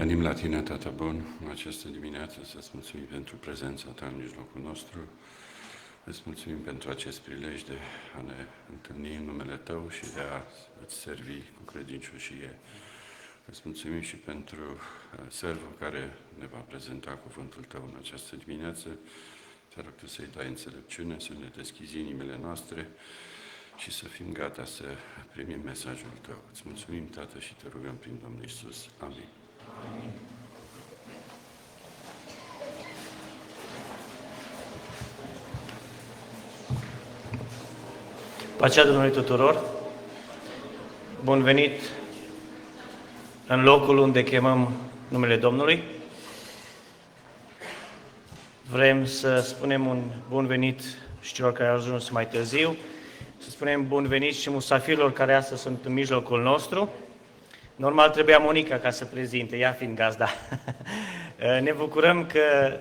Venim la Tine, Tată Bun, în această dimineață să-ți mulțumim pentru prezența Ta în mijlocul nostru. Îți mulțumim pentru acest prilej de a ne întâlni în numele Tău și de a îți servi cu credincioșie. Îți mulțumim și pentru servul care ne va prezenta cuvântul Tău în această dimineață. Te rog Tu să-i dai înțelepciune, să ne deschizi inimile noastre și să fim gata să primim mesajul Tău. Îți mulțumim, Tată, și Te rugăm prin Domnul Iisus. Amin. Amin. Pacea Domnului tuturor! Bun venit în locul unde chemăm numele Domnului. Vrem să spunem un bun venit și celor care au ajuns mai târziu, să spunem bun venit și musafirilor care astăzi sunt în mijlocul nostru. Normal trebuia Monica ca să prezinte, ea fiind gazda. Ne bucurăm că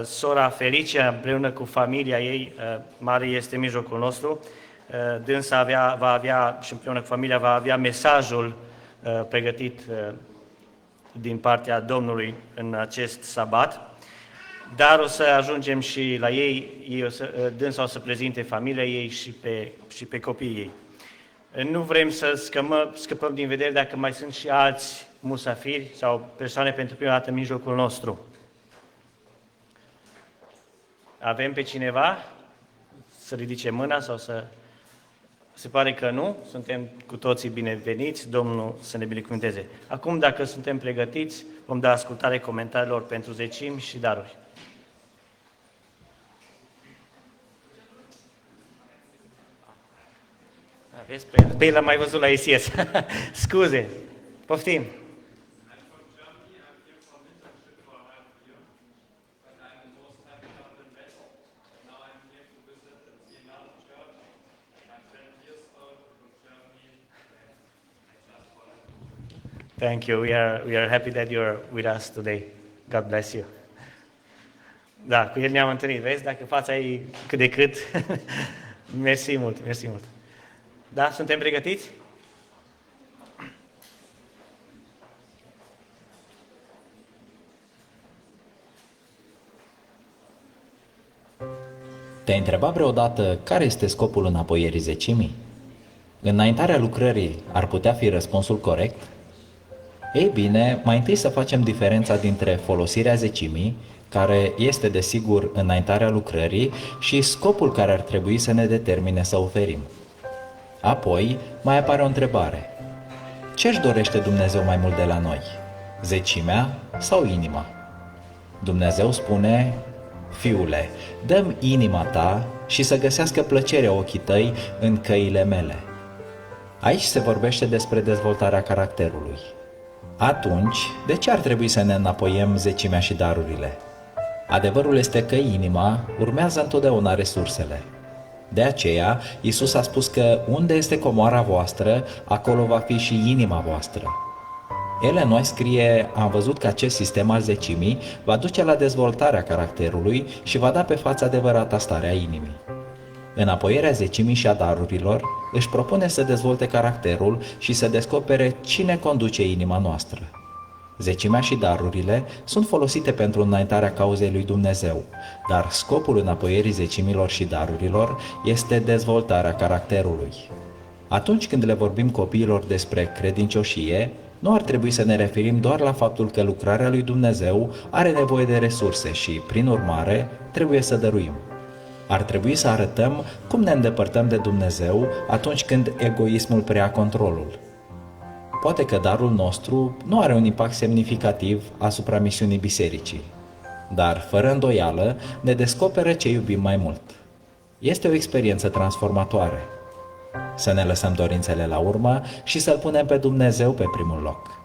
sora Felicia, împreună cu familia ei mare, este în mijlocul nostru. Dânsa va avea, și împreună cu familia, va avea mesajul pregătit din partea Domnului în acest sabat. Dar o să ajungem și la ei dânsa o să prezinte familia ei și pe copiii ei. Nu vrem să scăpăm din vedere dacă mai sunt și alți musafiri sau persoane pentru prima dată în mijlocul nostru. Avem pe cineva să ridice mâna sau să... Se pare că nu, suntem cu toții bineveniți, Domnul să ne binecuvânteze. Acum, dacă suntem pregătiți, vom da ascultare comentariilor pentru zecimi și daruri. Aveți pe el l-am mai văzut la ICS. Scuze, poftim. Thank you. We are happy that you are with us today. God bless you. Da, cu el ne-am întâlnit. Vezi, dacă fața e cât de cât. Mersi mult, mersi mult. Da, suntem pregătiți? Te-ai întrebat vreodată care este scopul înapoierii zecimii? Înaintarea lucrării ar putea fi răspunsul corect? Ei bine, mai întâi să facem diferența dintre folosirea zecimii, care este desigur înaintarea lucrării, și scopul care ar trebui să ne determine să oferim. Apoi, mai apare o întrebare. Ce își dorește Dumnezeu mai mult de la noi? Zecimea sau inima? Dumnezeu spune: Fiule, dă-mi inima ta și să găsească plăcerea ochii tăi în căile mele. Aici se vorbește despre dezvoltarea caracterului. Atunci, de ce ar trebui să ne înapoiem zecimea și darurile? Adevărul este că inima urmează întotdeauna resursele. De aceea, Iisus a spus că unde este comoara voastră, acolo va fi și inima voastră. Ellen White scrie: am văzut că acest sistem al zecimii va duce la dezvoltarea caracterului și va da pe față adevărata stare a inimii. Înapoierea zecimii și a darurilor își propune să dezvolte caracterul și să descopere cine conduce inima noastră. Zecimea și darurile sunt folosite pentru înaintarea cauzei lui Dumnezeu, dar scopul înapoierii zecimilor și darurilor este dezvoltarea caracterului. Atunci când le vorbim copiilor despre credincioșie, nu ar trebui să ne referim doar la faptul că lucrarea lui Dumnezeu are nevoie de resurse și, prin urmare, trebuie să dăruim. Ar trebui să arătăm cum ne îndepărtăm de Dumnezeu atunci când egoismul preia controlul. Poate că darul nostru nu are un impact semnificativ asupra misiunii bisericii, dar, fără îndoială, ne descoperă ce iubim mai mult. Este o experiență transformatoare. Să ne lăsăm dorințele la urmă și să-L punem pe Dumnezeu pe primul loc.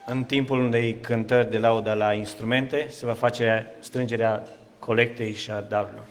În timpul unei cântări de laudă la instrumente se va face strângerea colectei și a darurilor.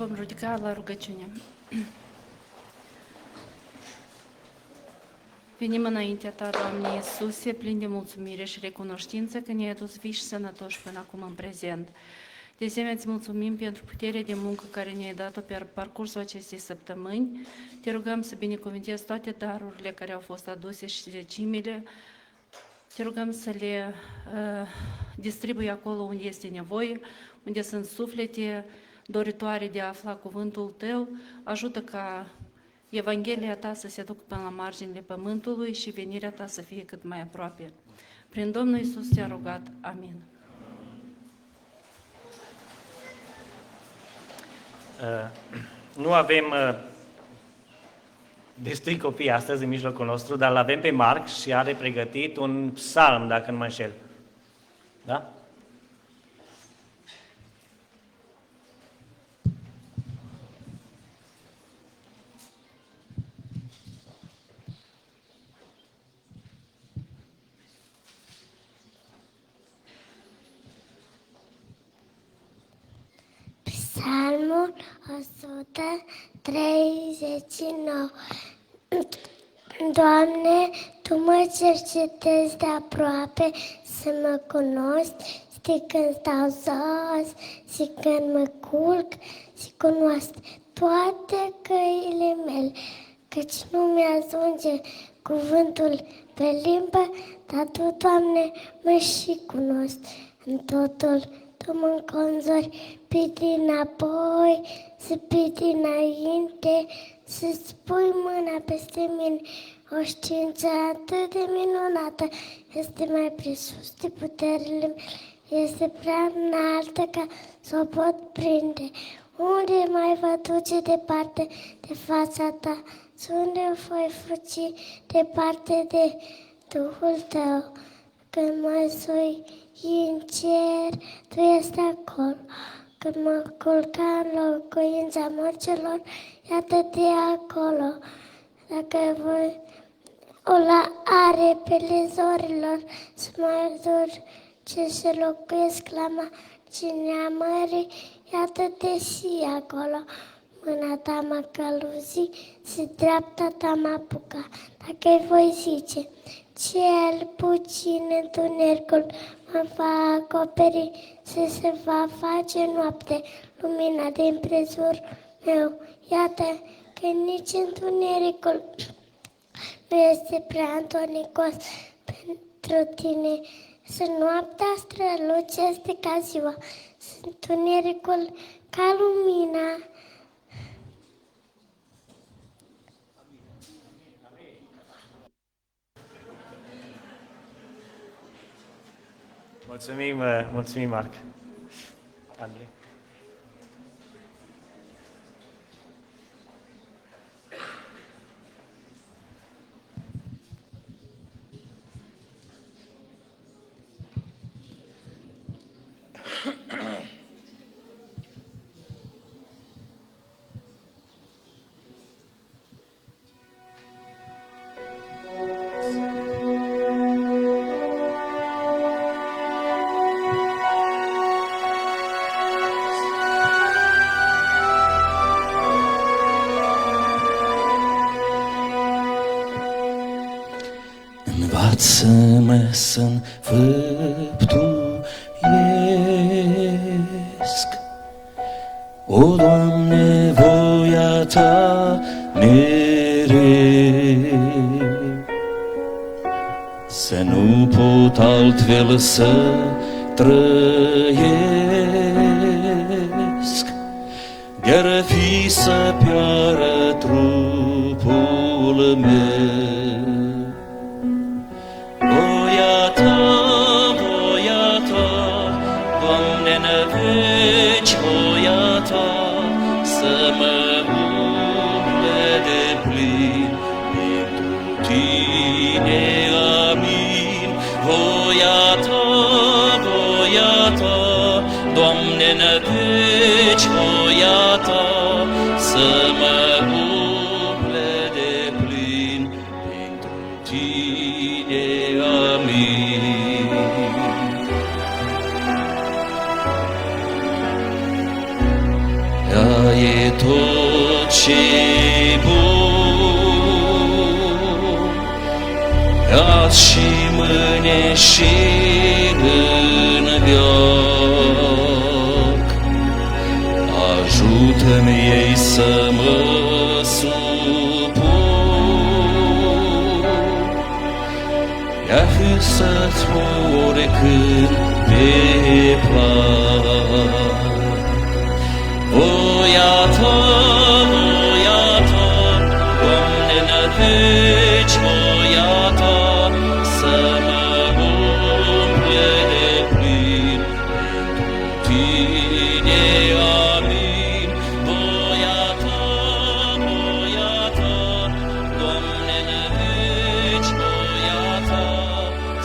vom ridica la rugăciune. Venim înaintea Ta, Doamne Iisuse, plin de mulțumire și recunoștință că ne-ai adus vii și sănătoși până acum în prezent. De asemenea, îți mulțumim pentru puterea de muncă care ne-ai dat-o pe parcursul acestei săptămâni. Te rugăm să binecuvântezi toate darurile care au fost aduse și zecimile. Te rugăm să le distribui acolo unde este nevoie, unde sunt suflete doritoare de a afla cuvântul Tău. Ajută ca Evanghelia Ta să se ducă până la marginile pământului și venirea Ta să fie cât mai aproape. Prin Domnul Iisus te-a rugat. Amin. Nu avem destui copii astăzi în mijlocul nostru, dar l-avem pe Marc și are pregătit un psalm, dacă nu mă înșel. Da? Psalmul 139. Doamne, Tu mă cercetezi de aproape să mă cunoști, știi când stau jos, știi când mă culc și cunoști toate căile mele, căci nu mi-ajunge cuvântul pe limbă, dar Tu, Doamne, mă și cunoști în totul. Tu mă înconjori pe dinapoi, să pe dinainte, să-ți pui mâna peste mine. O știință atât de minunată este mai presus de puterile mele, este prea înaltă ca să o pot prinde. Unde mai va duce departe de fața Ta? Și unde voi fugi departe de Duhul Tău? Când mă sui în cer, Tu ești acolo. Când mă culca în locuința morților, iată de acolo. Dacă voi o la aripile zorilor, să mă dur ce se locuiesc la marginea mării, iată de și acolo. Mâna Ta mă călăuzi și dreapta Ta mă apuca. Dacă-i voi zice, cel puțin întunericul mă va acoperi, se va face noapte lumina din prejur meu. Iată că nici întunericul nu este prea întunecos pentru Tine. Să noaptea strălucește ca ziua, să întunericul ca lumina. Mulțumim, Marc. Andrei. Învață-mă să-mi făptuiesc, o, Doamne, voia Ta mereu. Să nu pot altfel să trăiesc, de-ar fi să piară trupul meu. Veci voia Ta să mă umple de plin pentru Tine, amin. Voia Ta, Doamne, în veci voia Ta să mă umple de plin pentru Tine, amin. Ea ce-i bun, azi și mâine și în veac. Ajută-mi ei să mă supun, ia-fi să-ți oricând te plac. Voia ta, Doamne, nădejde, voia ta, să mă umple de plin pentru tine, amin. Voia ta, Doamne, nădejde, voia ta,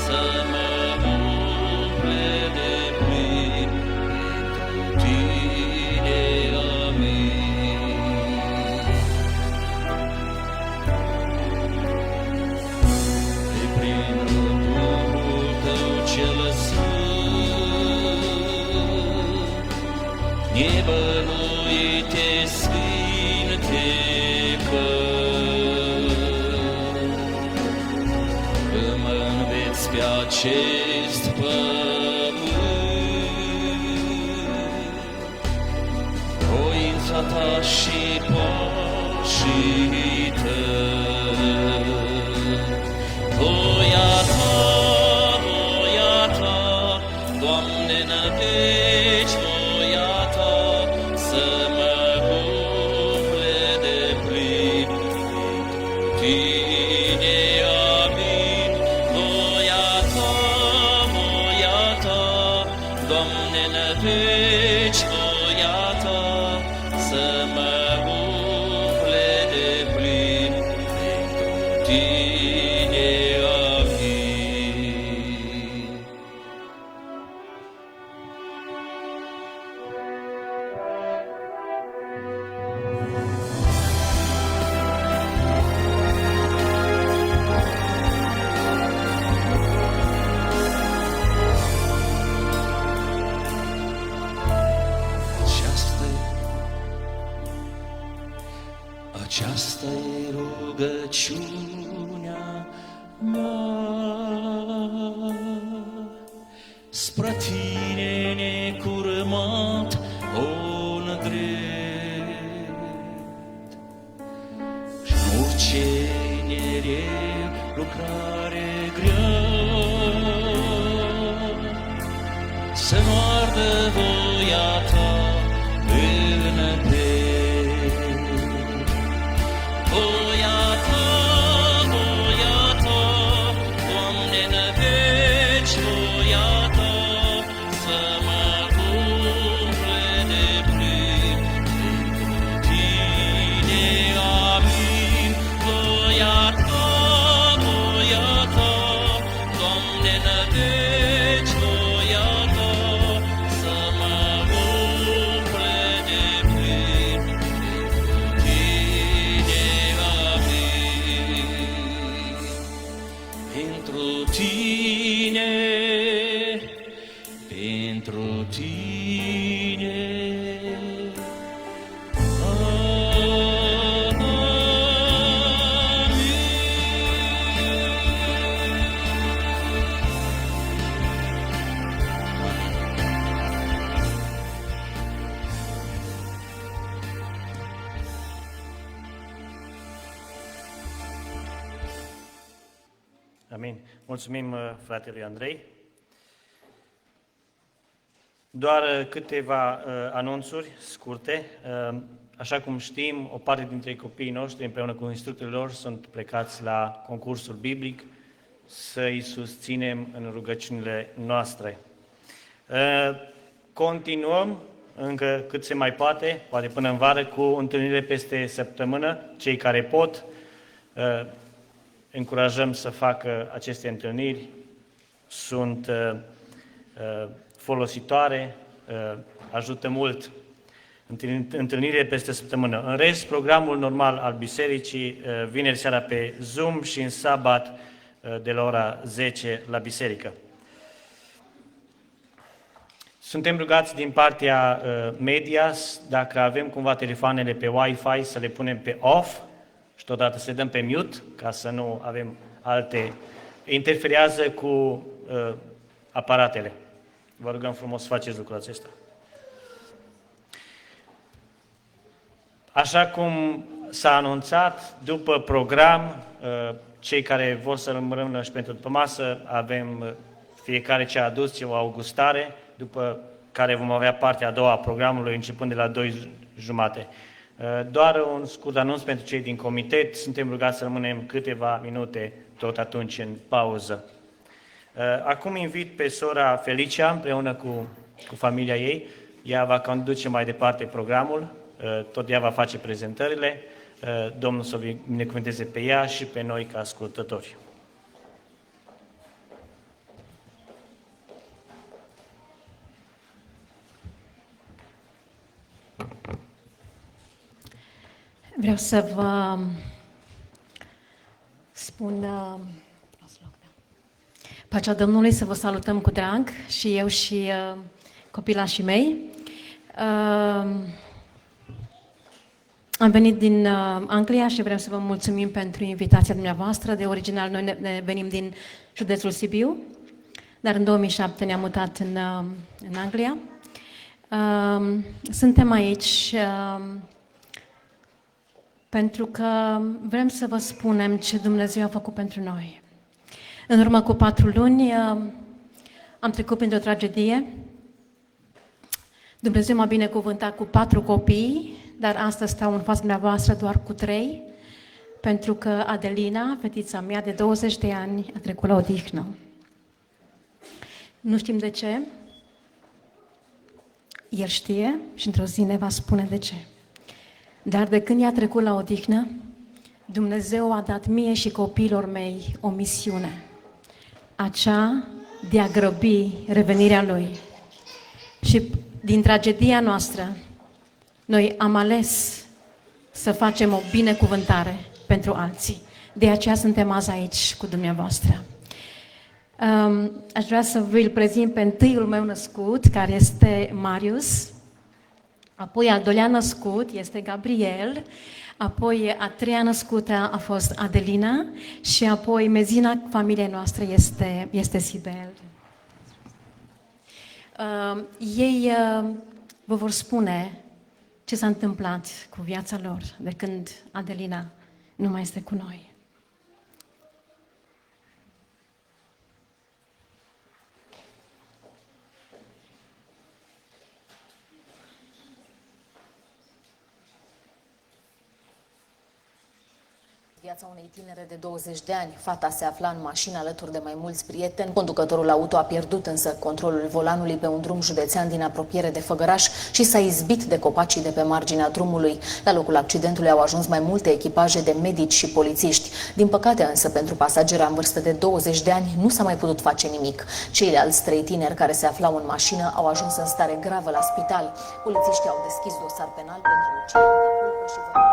să mă umple de plin pentru tine, amin. De prin Duhul tău cel sfânt, nebănuite sfinte îmi înveți pe acest pământ voința ta și pașii tăi. Voia ta, Doamne, nădejde, voia ta, să mă umple de plin pentru tine, amin. Voia ta, Doamne, nădejde, voia ta, să mă umple de plin pentru tine, amin. Aceasta-i rugăciunea mea, spre tine necurmat on drept, și orice nereu lucrare grea, să nu ardă voia ta în piept. Voia ta, Doamne, nădejde, voia ta, să mă umple de plin pentru tine, amin. Voia ta, Doamne, nădejde, voia ta, să mă umple de plin pentru tine, amin. Pentru tine, Amin. Mulțumim fratelui Andrei. Doar câteva anunțuri scurte. Așa cum știm, o parte dintre copiii noștri, împreună cu instructorii lor, sunt plecați la concursul biblic, să îi susținem în rugăciunile noastre. Continuăm încă cât se mai poate până în vară, cu întâlnire peste săptămână. Cei care pot, încurajăm să facă aceste întâlniri, sunt folositoare, ajută mult. Întâlnire peste săptămână. În rest, programul normal al bisericii, vineri seara pe Zoom și în sabat de la ora 10 la biserică. Suntem rugați din partea media, dacă avem cumva telefoanele pe Wi-Fi, să le punem pe off și totodată să le dăm pe mute, ca să nu avem alte... Interferează cu aparatele. Vă rugăm frumos să faceți lucrul acesta. Așa cum s-a anunțat, după program, cei care vor să rămână și pentru după masă, avem fiecare ce a adus o gustare, după care vom avea partea a doua a programului, începând de la 2:30. Doar un scurt anunț pentru cei din comitet, suntem rugați să rămânem câteva minute tot atunci în pauză. Acum invit pe sora Felicia împreună cu familia ei, ea va conduce mai departe programul, tot ea va face prezentările, Domnul să o binecuvânteze pe ea și pe noi ca ascultători. Vreau să vă spun pacea Domnului, să vă salutăm cu drag și eu și copilașii mei. Am venit din Anglia și vreau să vă mulțumim pentru invitația dumneavoastră. De original noi ne venim din județul Sibiu, dar în 2007 ne-am mutat în Anglia. Suntem aici pentru că vrem să vă spunem ce Dumnezeu a făcut pentru noi. În urmă cu 4 luni am trecut printr-o tragedie. Dumnezeu m-a binecuvântat cu 4 copii, dar astăzi stau în fața dumneavoastră doar cu 3, pentru că Adelina, fetița mea de 20 de ani, a trecut la odihnă. Nu știm de ce. El știe și într-o zi ne va spune de ce. Dar de când i-a trecut la odihnă, Dumnezeu a dat mie și copiilor mei o misiune. Acea de a grăbi revenirea Lui. Și din tragedia noastră, noi am ales să facem o binecuvântare pentru alții. De aceea suntem azi aici cu dumneavoastră. Aș vrea să vi-l prezint pe întâiul meu născut, care este Marius, apoi al doilea născut este Gabriel, apoi a treia născută a fost Adelina și apoi mezina familiei noastre este Sibel. Ei vă vor spune ce s-a întâmplat cu viața lor de când Adelina nu mai este cu noi. Viața unei tinere de 20 de ani. Fata se afla în mașină alături de mai mulți prieteni. Conducătorul auto a pierdut însă controlul volanului pe un drum județean din apropiere de Făgăraș și s-a izbit de copacii de pe marginea drumului. La locul accidentului au ajuns mai multe echipaje de medici și polițiști. Din păcate însă, pentru pasagera în vârstă de 20 de ani nu s-a mai putut face nimic. Ceilalți 3 tineri care se aflau în mașină au ajuns în stare gravă la spital. Polițiștii au deschis dosar penal pentru ucidere de culpă și vor...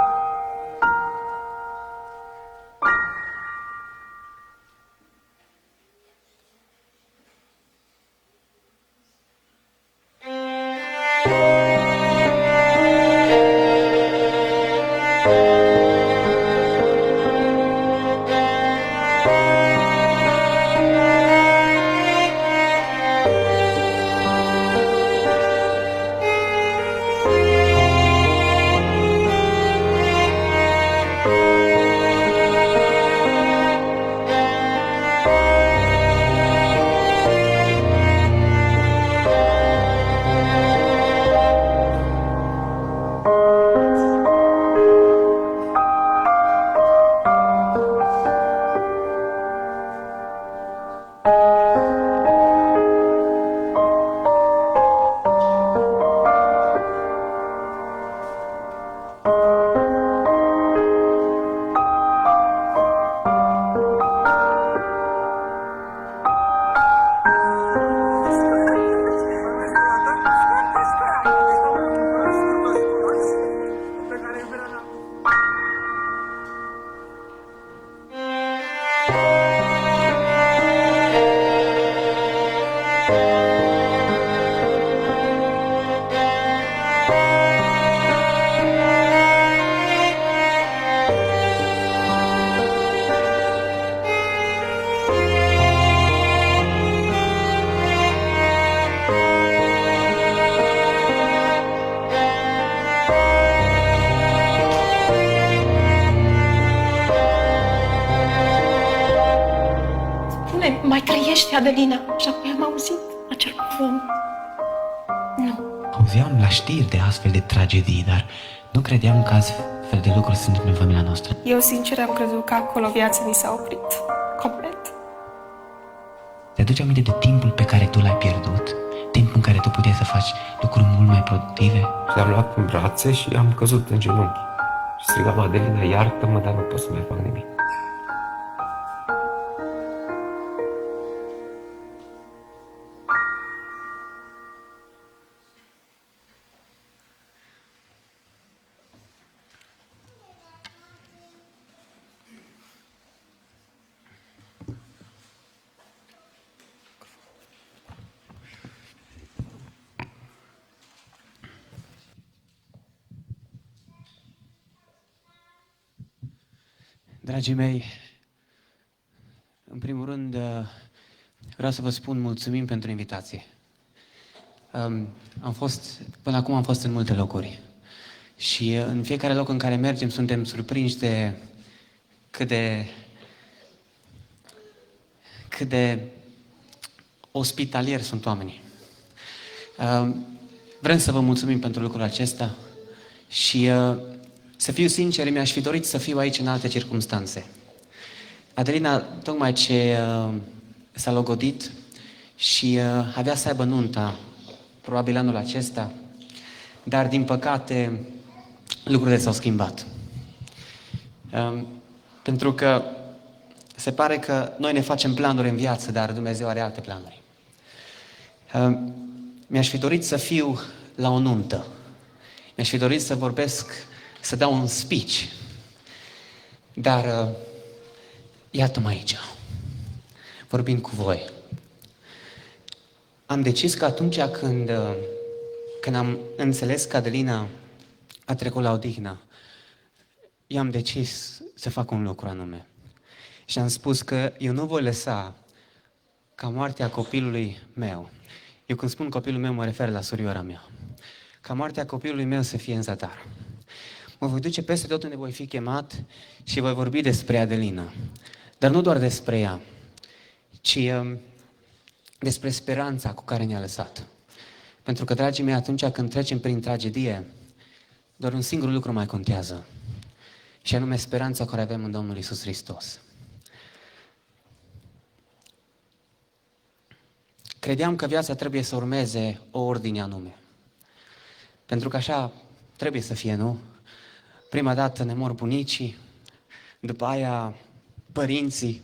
Doamne, mai trăiește Adelina? Și apoi am auzit acel cuvânt. Nu. Auzeam la știri de astfel de tragedii, dar nu credeam că astfel de lucruri sunt în familia noastră. Eu sincer am crezut că acolo viața mi s-a oprit. Complet. Te aduci aminte de timpul pe care tu l-ai pierdut? Timpul în care tu puteai să faci lucruri mult mai productive? Și l-am luat în brațe și am căzut în genunchi. Și strigam, Adelina, iartă-mă, dar nu pot să mai fac nimic. Dragii mei, în primul rând vreau să vă spun mulțumim pentru invitație. Până acum am fost în multe locuri și în fiecare loc în care mergem suntem surprinși de cât de ospitalieri sunt oamenii. Vrem să vă mulțumim pentru lucrul acesta și să fiu sincer, mi-aș fi dorit să fiu aici în alte circumstanțe. Adelina, tocmai ce s-a logodit și avea să aibă nunta, probabil anul acesta, dar din păcate lucrurile s-au schimbat. Pentru că se pare că noi ne facem planuri în viață, dar Dumnezeu are alte planuri. Mi-aș fi dorit să fiu la o nuntă. Mi-aș fi dorit să vorbesc, să dau un speech. Dar iată-mă aici, vorbind cu voi. Am decis că atunci când am înțeles că Adelina a trecut la odihnă, eu am decis să fac un lucru anume. Și am spus că eu nu voi lăsa ca moartea copilului meu, eu când spun copilul meu mă refer la surioara mea, ca moartea copilului meu să fie în zadar. Mă voi duce peste tot unde voi fi chemat și voi vorbi despre Adelina. Dar nu doar despre ea, ci despre speranța cu care ne-a lăsat. Pentru că, dragii mei, atunci când trecem prin tragedie, doar un singur lucru mai contează. Și anume speranța care avem în Domnul Iisus Hristos. Credeam că viața trebuie să urmeze o ordine anume. Pentru că așa trebuie să fie, nu? Prima dată ne mor bunicii, după aia părinții,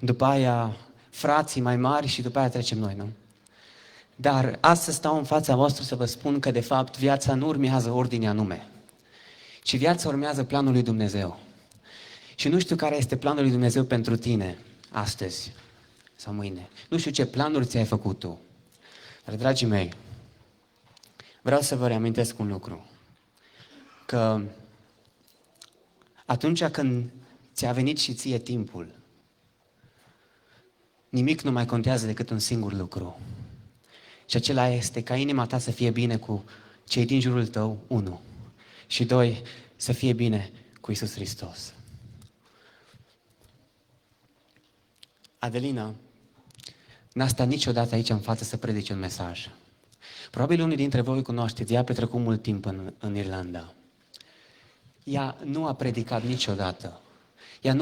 după aia frații mai mari și după aia trecem noi, nu? Dar astăzi stau în fața voastră să vă spun că de fapt viața nu urmează ordine anume, ci viața urmează planul lui Dumnezeu. Și nu știu care este planul lui Dumnezeu pentru tine astăzi sau mâine. Nu știu ce planuri ți-ai făcut tu. Dar, dragii mei, vreau să vă reamintesc un lucru. Că atunci când ți-a venit și ție timpul, nimic nu mai contează decât un singur lucru. Și acela este ca inima ta să fie bine cu cei din jurul tău, 1. Și 2, să fie bine cu Iisus Hristos. Adelina n-a stat niciodată aici în față să predice un mesaj. Probabil unii dintre voi cunoașteți, ea a petrecut mult timp în Irlanda. Ea nu a predicat niciodată. Ea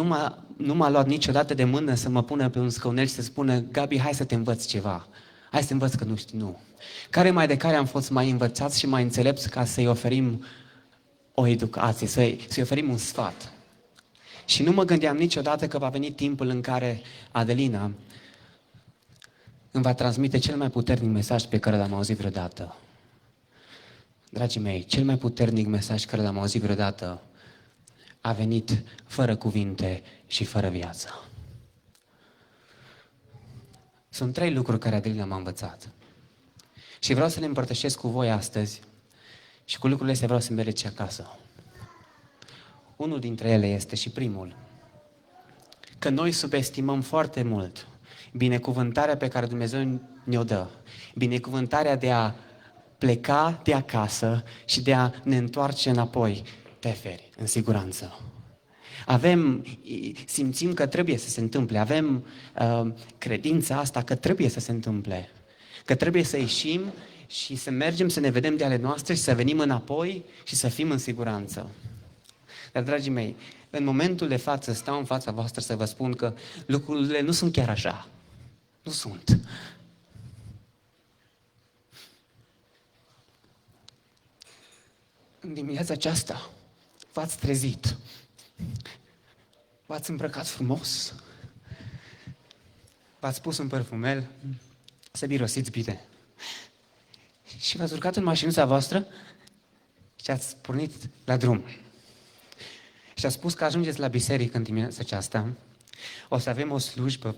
nu m-a luat niciodată de mână să mă pună pe un scaunel și să spună, Gabi, hai să te învăț ceva. Hai să învăț că nu știi, nu. Care mai de care am fost mai învățați și mai înțelepți ca să-i oferim o educație, să-i oferim un sfat. Și nu mă gândeam niciodată că va veni timpul în care Adelina îmi va transmite cel mai puternic mesaj pe care l-am auzit vreodată. Dragii mei, cel mai puternic mesaj care l-am auzit vreodată a venit fără cuvinte și fără viață. Sunt 3 lucruri care Adelina m-a învățat. Și vreau să le împărtășesc cu voi astăzi și cu lucrurile astea vreau să mergeți și acasă. Unul dintre ele este și primul, că noi subestimăm foarte mult binecuvântarea pe care Dumnezeu ne-o dă. Binecuvântarea de a pleca de acasă și de a ne întoarce înapoi, teferi, în siguranță. Simțim că trebuie să se întâmple, avem credința asta că trebuie să se întâmple, că trebuie să ieșim și să mergem să ne vedem de ale noastre și să venim înapoi și să fim în siguranță. Dar, dragii mei, în momentul de față stau în fața voastră să vă spun că lucrurile nu sunt chiar așa. Nu sunt. În dimineața aceasta v-ați trezit, v-ați îmbrăcat frumos, v-ați pus un perfumel să mirosiți bine și v-ați urcat în mașinuța voastră și ați pornit la drum. Și a spus că ajungeți la biserică în dimineața aceasta, o să avem o slujbă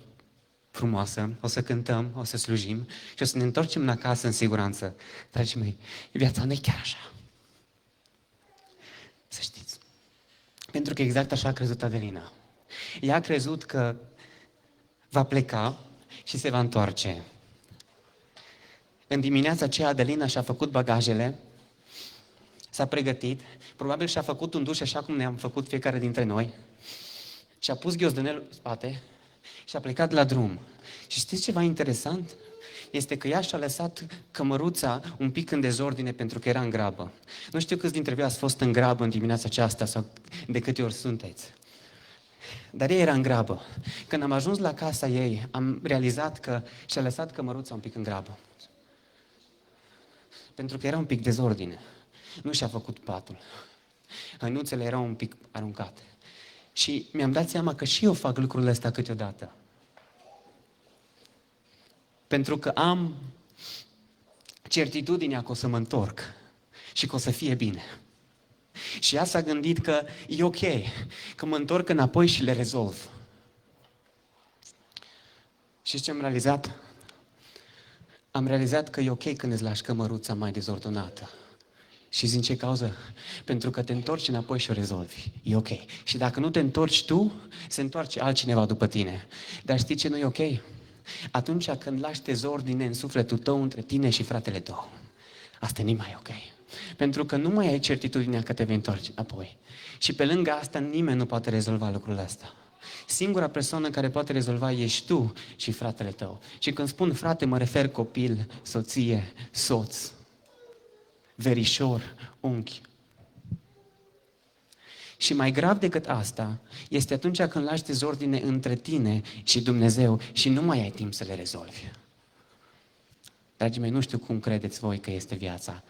frumoasă, o să cântăm, o să slujim și o să ne întoarcem acasă în siguranță. Dragii mei, viața nu e chiar așa. Să știți. Pentru că exact așa a crezut Adelina. Ea a crezut că va pleca și se va întoarce. În dimineața aceea Adelina și-a făcut bagajele, s-a pregătit, probabil și-a făcut un duș așa cum ne-am făcut fiecare dintre noi, și-a pus ghiozdanelul în spate și a plecat la drum. Și știți ceva interesant? Este că ea și-a lăsat cămăruța un pic în dezordine pentru că era în grabă. Nu știu câți dintre voi ați fost în grabă în dimineața aceasta sau de câte ori sunteți. Dar ea era în grabă. Când am ajuns la casa ei, am realizat că și-a lăsat cămăruța un pic în grabă. Pentru că era un pic dezordine. Nu și-a făcut patul. Hăinuțele erau un pic aruncate. Și mi-am dat seama că și eu fac lucrurile astea câteodată. Pentru că am certitudinea că o să mă întorc și că o să fie bine. Și ea s-a gândit că e ok, că mă întorc înapoi și le rezolv. Și ce am realizat? Am realizat că e ok când îți lași cămăruța mai dezordonată. Și din ce cauză? Pentru că te întorci înapoi și o rezolvi. E ok. Și dacă nu te întorci tu, se întoarce altcineva după tine. Dar știi ce nu e ok? Atunci când lași dezordine în sufletul tău între tine și fratele tău. Asta nu mai e ok. Pentru că nu mai ai certitudinea că te vei întoarce apoi. Și pe lângă asta nimeni nu poate rezolva lucrul ăsta. Singura persoană care poate rezolva ești tu și fratele tău. Și când spun frate, mă refer copil, soție, soț, verișor, unchi. Și mai grav decât asta este atunci când lași dezordine între tine și Dumnezeu și nu mai ai timp să le rezolvi. Dragii mei, nu știu cum credeți voi că este viața,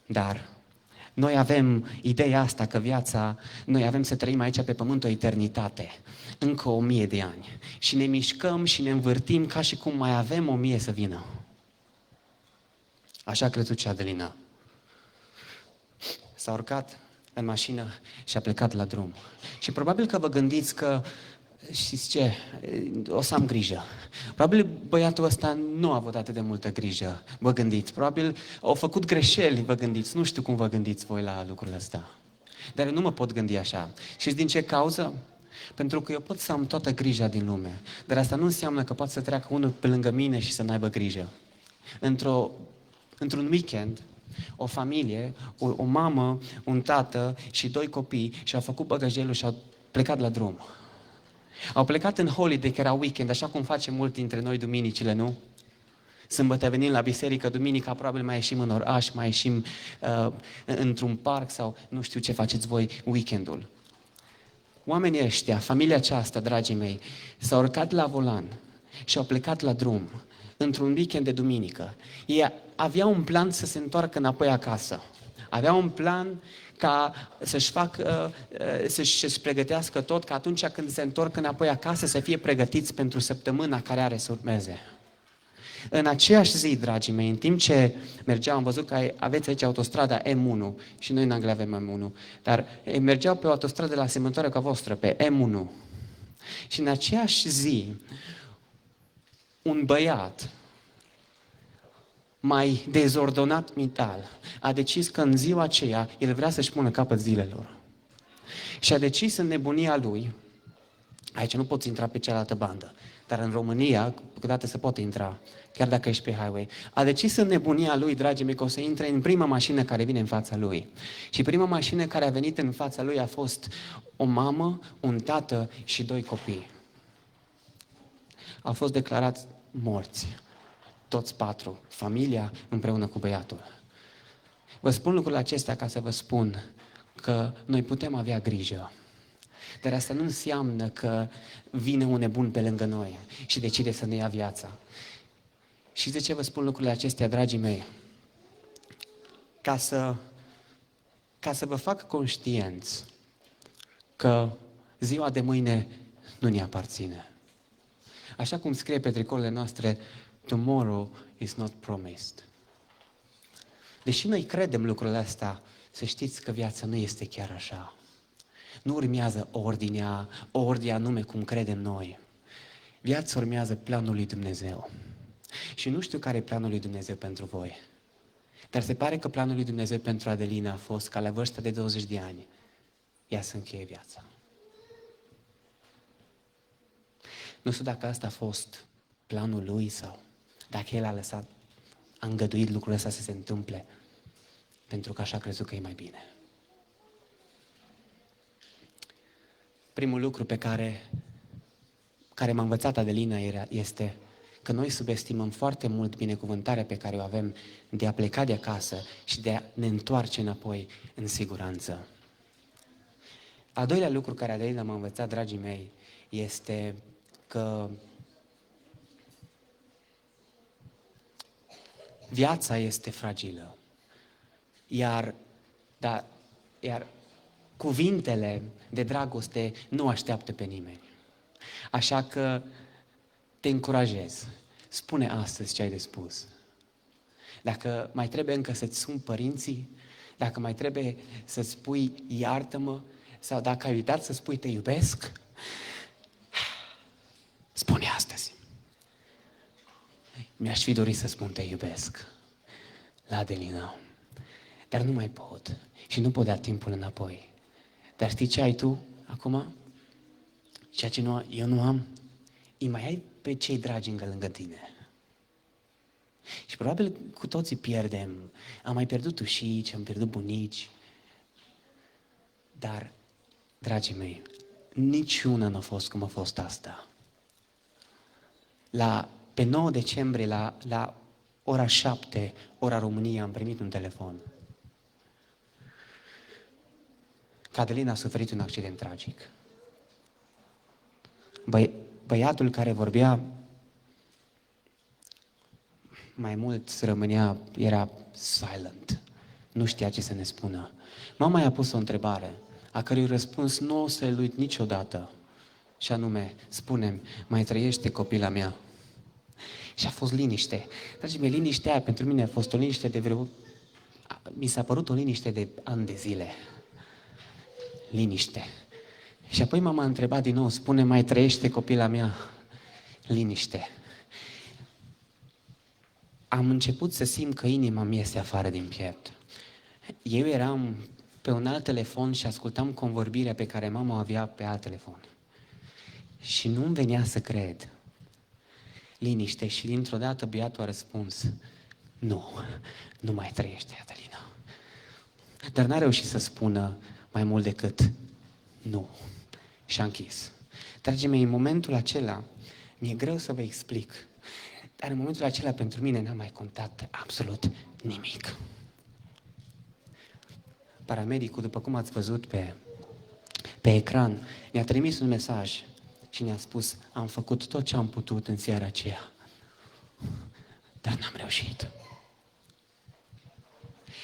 dar noi avem ideea asta că noi avem să trăim aici pe pământ o eternitate, încă 1000 de ani. Și ne mișcăm și ne învârtim ca și cum mai avem 1000 să vină. Așa a crezut și Adelina. S-a urcat în mașină și a plecat la drum. Și probabil că vă gândiți că, știți ce, o să am grijă. Probabil băiatul ăsta nu a avut atât de multă grijă, vă gândiți. Probabil au făcut greșeli, vă gândiți. Nu știu cum vă gândiți voi la lucrurile astea. Dar eu nu mă pot gândi așa. Știți din ce cauză? Pentru că eu pot să am toată grija din lume. Dar asta nu înseamnă că poate să treacă unul pe lângă mine și să n-aibă grijă. Într-un weekend, o familie, o mamă, un tată și 2 copii și-au făcut bagajelul și au plecat la drum. Au plecat în holiday, că era weekend, așa cum facem mulți dintre noi duminicile, nu? Sâmbătă venim la biserică, duminica probabil mai ieșim în oraș, mai ieșim într-un parc sau nu știu ce faceți voi weekendul. Oamenii ăștia, familia aceasta, dragii mei, s-au urcat la volan și au plecat la drum într-un weekend de duminică. Ei aveau un plan să se întoarcă înapoi acasă. Aveau un plan ca să-și pregătească tot, ca atunci când se întorc înapoi acasă să fie pregătiți pentru săptămâna care are să urmeze. În aceeași zi, dragii mei, în timp ce mergeau, am văzut că aveți aici autostrada M1 și noi în Anglia avem M1, dar mergeau pe o autostradă la asemănătoare cu a voastră, pe M1. Și în aceeași zi, un băiat mai dezordonat mental a decis că în ziua aceea el vrea să-și pună capăt zilelor. Și a decis în nebunia lui Aici nu poți intra pe cealaltă bandă, dar în România, câteodată se poate intra, chiar dacă ești pe highway. A decis în nebunia lui, dragii mei, că o să intre în prima mașină care vine în fața lui. Și prima mașină care a venit în fața lui a fost o mamă, un tată și 2 copii. Au fost declarați morți, toți 4, familia împreună cu băiatul. Vă spun lucrurile acestea ca să vă spun că noi putem avea grijă. Dar asta nu înseamnă că vine un nebun pe lângă noi și decide să ne ia viața. Și de ce vă spun lucrurile acestea, dragii mei? Ca să vă fac conștienți că ziua de mâine nu ne aparține. Așa cum scrie pe tricourile noastre, tomorrow is not promised. Deși noi credem lucrurile astea, să știți că viața nu este chiar așa. Nu urmează ordinea anume cum credem noi. Viața urmează planul lui Dumnezeu. Și nu știu care e planul lui Dumnezeu pentru voi. Dar se pare că planul lui Dumnezeu pentru Adelina a fost ca la vârsta de 20 de ani ea să încheie viața. Nu știu dacă asta a fost planul lui sau dacă el a îngăduit lucrul ăsta să se întâmple pentru că așa a crezut că e mai bine. Primul lucru pe care m-a învățat Adelina este că noi subestimăm foarte mult binecuvântarea pe care o avem de a pleca de acasă și de a ne întoarce înapoi în siguranță. Al doilea lucru care Adelina m-a învățat, dragii mei, este că viața este fragilă, iar cuvintele de dragoste nu așteaptă pe nimeni. Așa că te încurajez. Spune astăzi ce ai de spus. Dacă mai trebuie încă să-ți suni părinții, dacă mai trebuie să spui iartă-mă, sau dacă ai uitat să spui te iubesc, spune astăzi. Mi-aș fi dorit să spun te iubesc la Adelina, dar nu mai pot și nu pot da timpul înapoi. Dar știi ce ai tu acum? Ceea ce eu nu am, îi mai ai pe cei dragi lângă tine. Și probabil cu toții pierdem. Am mai pierdut ușici, am pierdut bunici. Dar, dragii mei, niciuna nu a fost cum a fost asta. Pe 9 decembrie, la ora 7, ora României, am primit un telefon. Că Adelina a suferit un accident tragic. Băiatul care vorbea mai mult era silent. Nu știa ce să ne spună. Mama i-a pus o întrebare, a cărui răspuns nu o să-l uit niciodată. Și anume, spune-mi, mai trăiește copila mea? Și a fost liniște. Dragii mei, liniștea aia pentru mine a fost o liniște mi s-a părut o liniște de ani de zile. Liniște. Și apoi m-a întrebat din nou, spune, mai trăiește copila mea? Liniște. Am început să simt că inima mi iese afară din piept. Eu eram pe un alt telefon și ascultam convorbirea pe care mama o avea pe alt telefon. Și nu-mi venea să cred. Liniște. Și dintr-o dată băiatul a răspuns, nu mai trăiește, Adelina. Dar n-a reușit să spună mai mult decât nu. Și a închis. Dragii mei, în momentul acela, mi-e greu să vă explic, dar în momentul acela pentru mine n-a mai contat absolut nimic. Paramedicul, după cum ați văzut pe ecran, ne-a trimis un mesaj și ne-a spus, am făcut tot ce am putut în seara aceea, dar n-am reușit.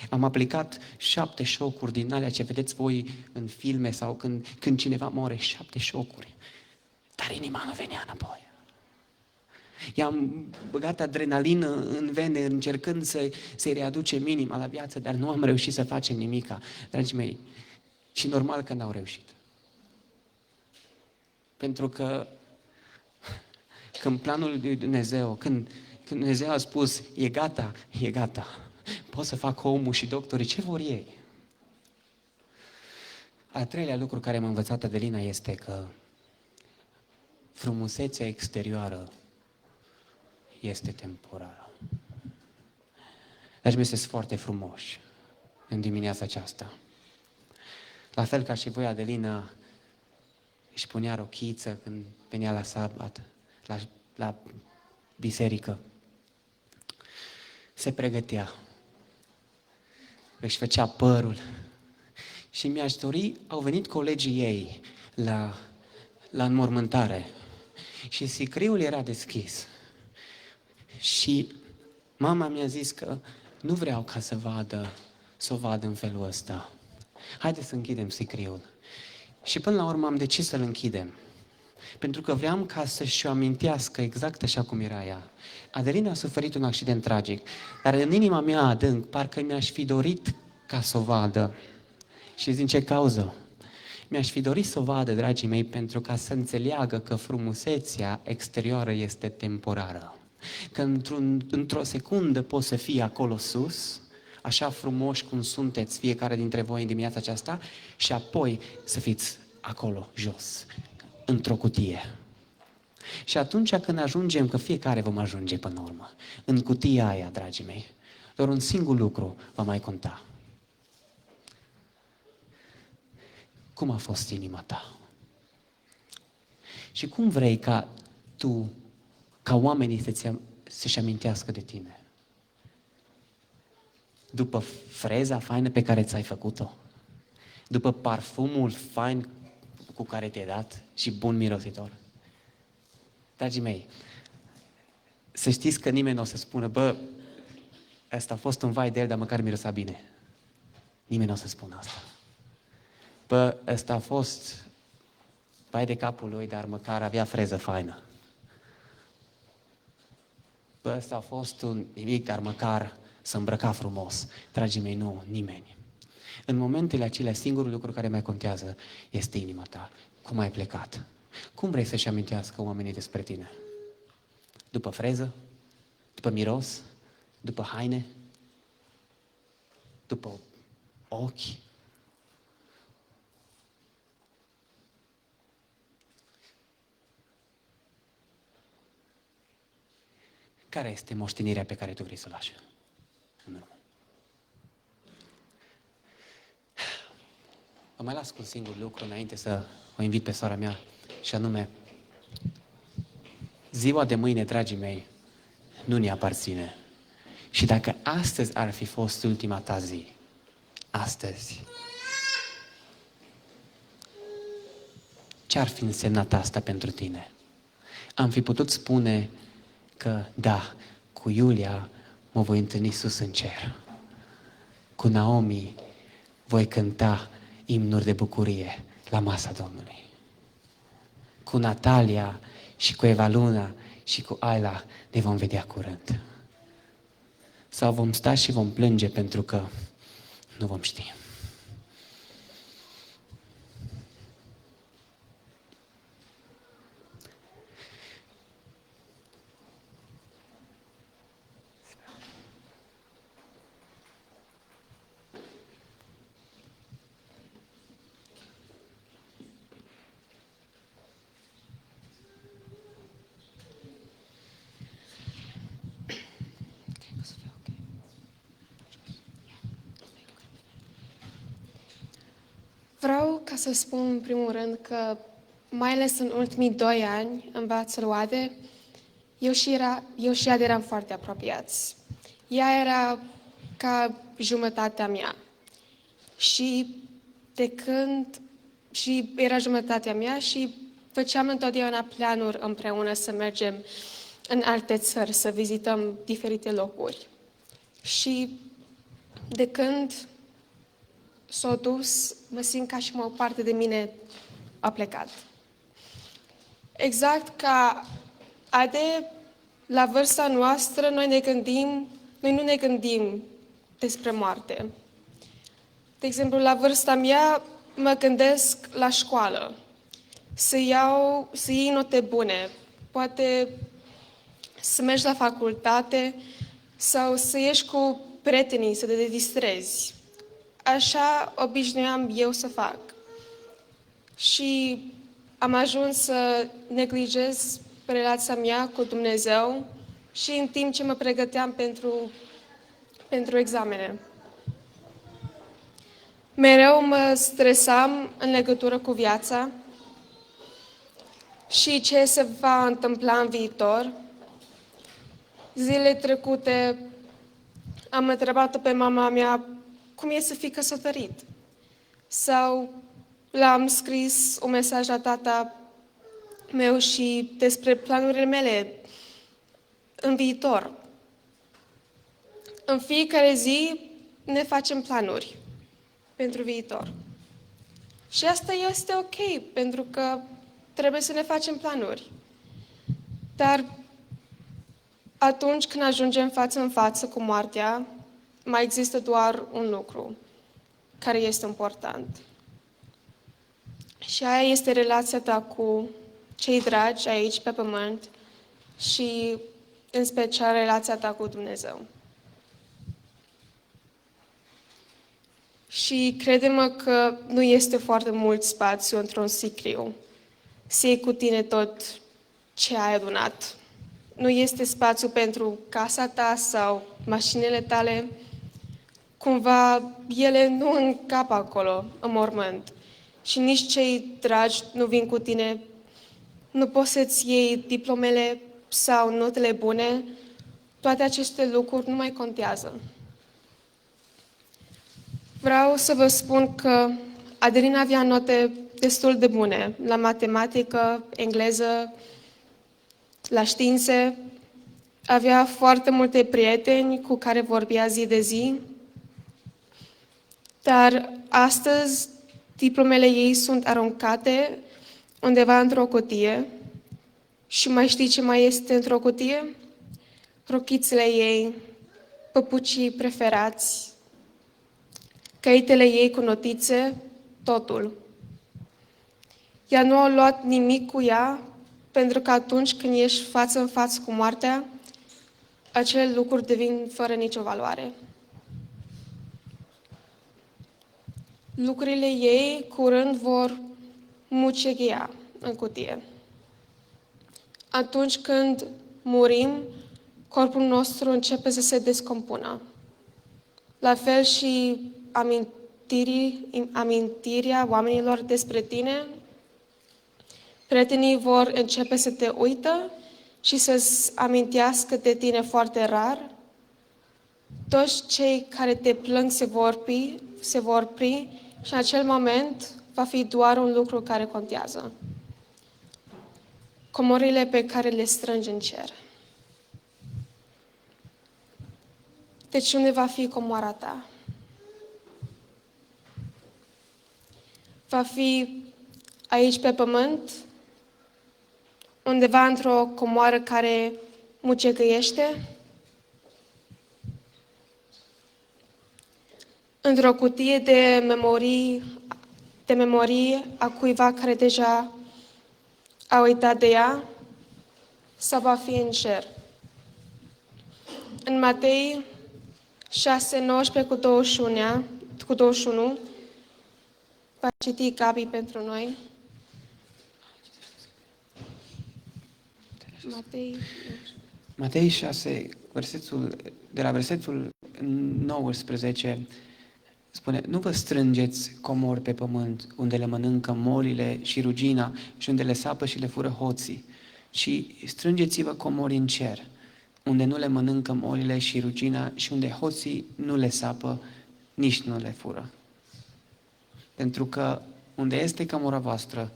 Am aplicat 7 șocuri din alea ce vedeți voi în filme sau când cineva moare, 7 șocuri. Dar inima nu venea înapoi. I-am băgat adrenalină în vene încercând să-i readucem inima la viață, dar nu am reușit să facem nimica. Dragii mei, și normal că n-au reușit. Pentru că când planul lui Dumnezeu, când Dumnezeu a spus, e gata, e gata. Pot să fac omul și doctorii ce vor ei. Al treilea lucru care m-a învățat Adelina este că frumusețea exterioară este temporară. Dragii mei, sunteți foarte frumoși în dimineața aceasta. La fel ca și voi, Adelina își punea rochiță când venea la sabat, la biserică. Se pregătea, își făcea părul și mi-aș dori, au venit colegii ei la înmormântare și sicriul era deschis și mama mi-a zis că nu vreau ca să o vadă în felul ăsta. Haideți să închidem sicriul. Și până la urmă am decis să-l închidem. Pentru că vreau ca să-și o amintească exact așa cum era ea. Adelina a suferit un accident tragic, dar în inima mea adânc, parcă mi-aș fi dorit ca să o vadă. Și din ce cauză? Mi-aș fi dorit să o vadă, dragii mei, pentru ca să înțeleagă că frumusețea exterioară este temporară. Că într-o secundă poți să fii acolo sus, așa frumoși cum sunteți fiecare dintre voi în dimineața aceasta, și apoi să fiți acolo jos, într-o cutie. Și atunci când ajungem, că fiecare vom ajunge până la urmă, în cutia aia, dragii mei, doar un singur lucru va mai conta. Cum a fost inima ta? Și cum vrei ca tu, ca oamenii să-și amintească de tine? După freza faină pe care ți-ai făcut-o? După parfumul fain cu care te-ai dat și bun mirositor? Dragii mei, să știți că nimeni nu o să spună, bă, ăsta a fost un vai de el, dar măcar mirosa bine. Nimeni nu o să spună asta. Bă, ăsta a fost vai de capul lui, dar măcar avea freză faină. Bă, ăsta a fost un nimic, dar măcar să îmbrăca frumos. Dragii mei, nu, nimeni. În momentele acelea, singurul lucru care mai contează este inima ta. Cum ai plecat? Cum vrei să-și amintească oamenii despre tine? După freză? După miros? După haine? După ochi? Care este moștenirea pe care tu vrei să o lași în urmă? Vă mai las cu un singur lucru înainte să o invit pe sora mea, și anume, ziua de mâine, dragii mei, nu ne aparține. Și dacă astăzi ar fi fost ultima ta zi, astăzi, ce ar fi însemnat asta pentru tine? Am fi putut spune că da, cu Iulia mă voi întâlni sus în cer. Cu Naomi voi cânta imnuri de bucurie la masa Domnului. Cu Natalia și cu Eva Luna și cu Ayla ne vom vedea curând. Sau vom sta și vom plânge pentru că nu vom ști. Vreau ca să spun în primul rând că, mai ales în ultimii 2 ani, în Bațul Oade, eu și ea eram foarte apropiați. Ea era ca jumătatea mea. Și era jumătatea mea și făceam întotdeauna planuri împreună să mergem în alte țări, să vizităm diferite locuri. Și de când s-a dus, mă simt ca și o parte de mine a plecat. Exact ca Ade, la vârsta noastră, noi nu ne gândim despre moarte. De exemplu, la vârsta mea, mă gândesc la școală, să iei note bune, poate să mergi la facultate sau să ieși cu prietenii, să te distrezi. Așa obișnuiam eu să fac. Și am ajuns să neglijez relația mea cu Dumnezeu și în timp ce mă pregăteam pentru examene. Mereu mă stresam în legătură cu viața și ce se va întâmpla în viitor. Zilele trecute am întrebat pe mama mea cum e să fii căsătorit. Sau l-am scris un mesaj la tata meu și despre planurile mele în viitor. În fiecare zi ne facem planuri pentru viitor. Și asta este ok, pentru că trebuie să ne facem planuri. Dar atunci când ajungem față în față cu moartea, mai există doar un lucru care este important. Și aia este relația ta cu cei dragi aici pe pământ și în special relația ta cu Dumnezeu. Și crede-mă că nu este foarte mult spațiu într-un sicriu să iei cu tine tot ce ai adunat. Nu este spațiu pentru casa ta sau mașinile tale. Cumva ele nu încap acolo, în mormânt. Și nici cei dragi nu vin cu tine. Nu poți să-ți iei diplomele sau notele bune. Toate aceste lucruri nu mai contează. Vreau să vă spun că Adelina avea note destul de bune la matematică, engleză, la științe. Avea foarte multe prieteni cu care vorbea zi de zi. Dar astăzi diplomele ei sunt aruncate undeva într-o cutie. Și mai știi ce mai este într-o cutie? Rochițele ei, păpucii preferați, căitele ei cu notițe, totul. Ea nu a luat nimic cu ea, pentru că atunci când ești față în față cu moartea, acele lucruri devin fără nicio valoare. Lucrurile ei curând vor muceghea în cutie. Atunci când murim, corpul nostru începe să se descompună. La fel și amintirea oamenilor despre tine. Prietenii vor începe să te uită și să-ți amintească de tine foarte rar. Toți cei care te plâng se vor opri și în acel moment va fi doar un lucru care contează. Comorile pe care le strângi în cer. Deci unde va fi comoara ta? Va fi aici pe pământ, undeva într-o comoară care mucegăiește, într-o cutie de memorii a cuiva care deja a uitat de ea, sau va fi în cer. În Matei 6, 19 cu 21, va citi Gabi pentru noi. Matei 6, de la versetul 19, spune: nu vă strângeți comori pe pământ, unde le mănâncă molile și rugina și unde le sapă și le fură hoții, ci strângeți-vă comori în cer, unde nu le mănâncă molile și rugina și unde hoții nu le sapă, nici nu le fură. Pentru că unde este cămura voastră,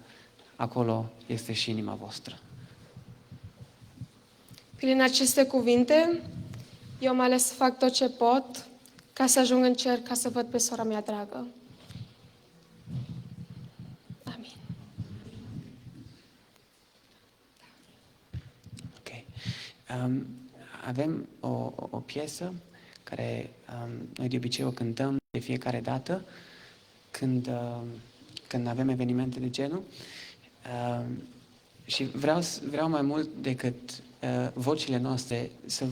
acolo este și inima voastră. Prin aceste cuvinte, eu am ales să fac tot ce pot ca să ajung în cer, ca să văd pe sora mea dragă. Amin. Ok. Avem o piesă care noi de obicei o cântăm de fiecare dată când avem evenimente de genul. Și vreau mai mult decât vocile noastre să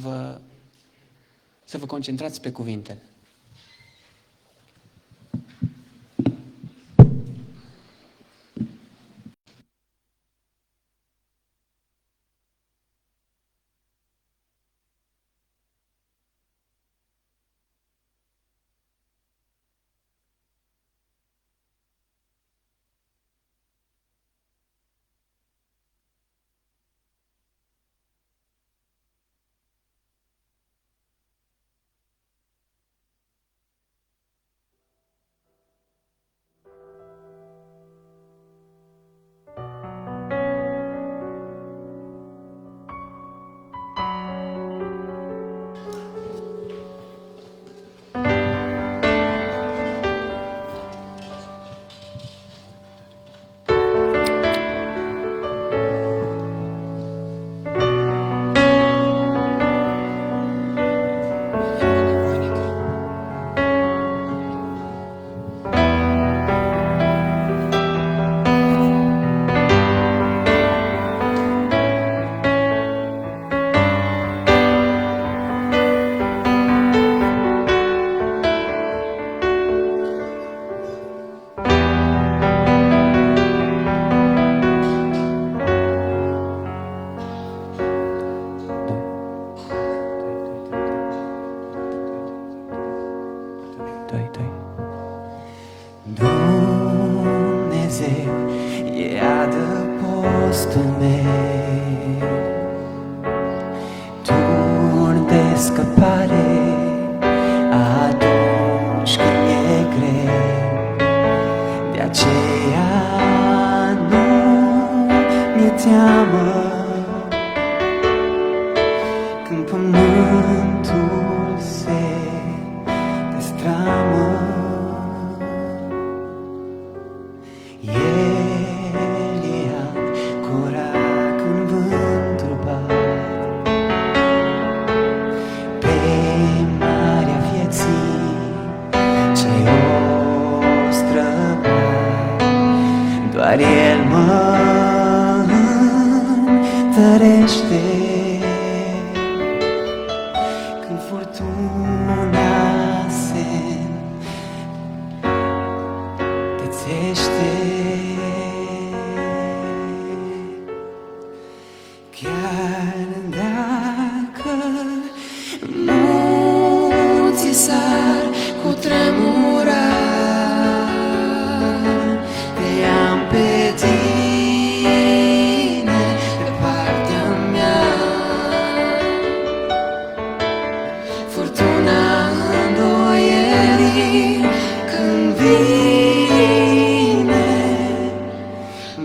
vă concentrați pe cuvinte. stărește, când furtuna se tețește. Chiar dacă munții s-ar cutremura, te-am pe tine de partea mea. Furtuna îndoierii când vine,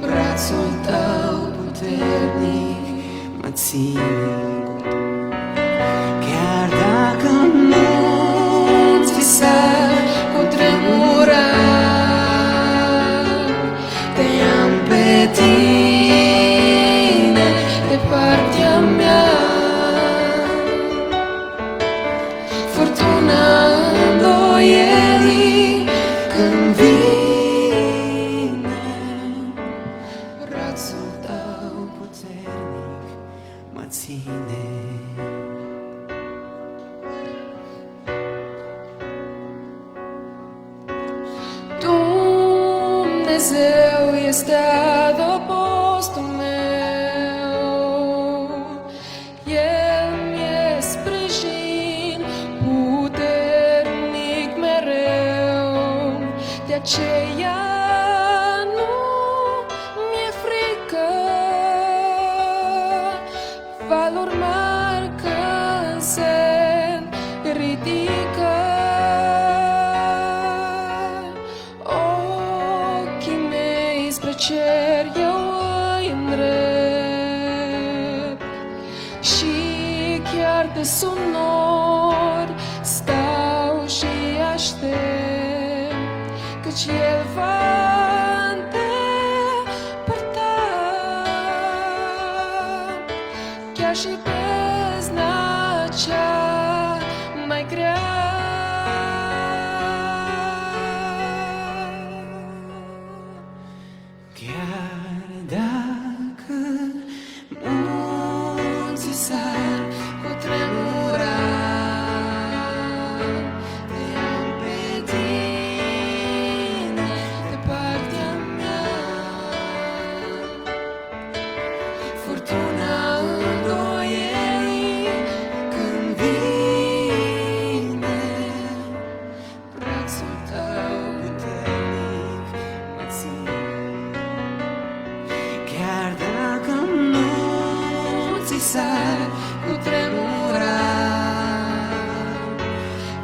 brațul tău puternic mă ține. Chiar dacă munții s-ar cutremura, te-am pe tine de partea mea. Furtuna îndoierii când vine, brațul tău puternic mă ține. Dumnezeu este adăpostul meu, El mi-e sprijin puternic mereu, de aceea nu mi-e frică, valuri mari când se ridică. Ochii mei spre cer eu îi îndrept, și chiar de somnori stau și aștept, căci El va îndepărta chiar și bezna cea mai grea. Chiar dacă munții s-ar cutremura, te-am pe tine de partea mea. Furtuna îndoierii când vine, brațul tău puternic mă ține. Chiar dacă munții s-ar cutremura,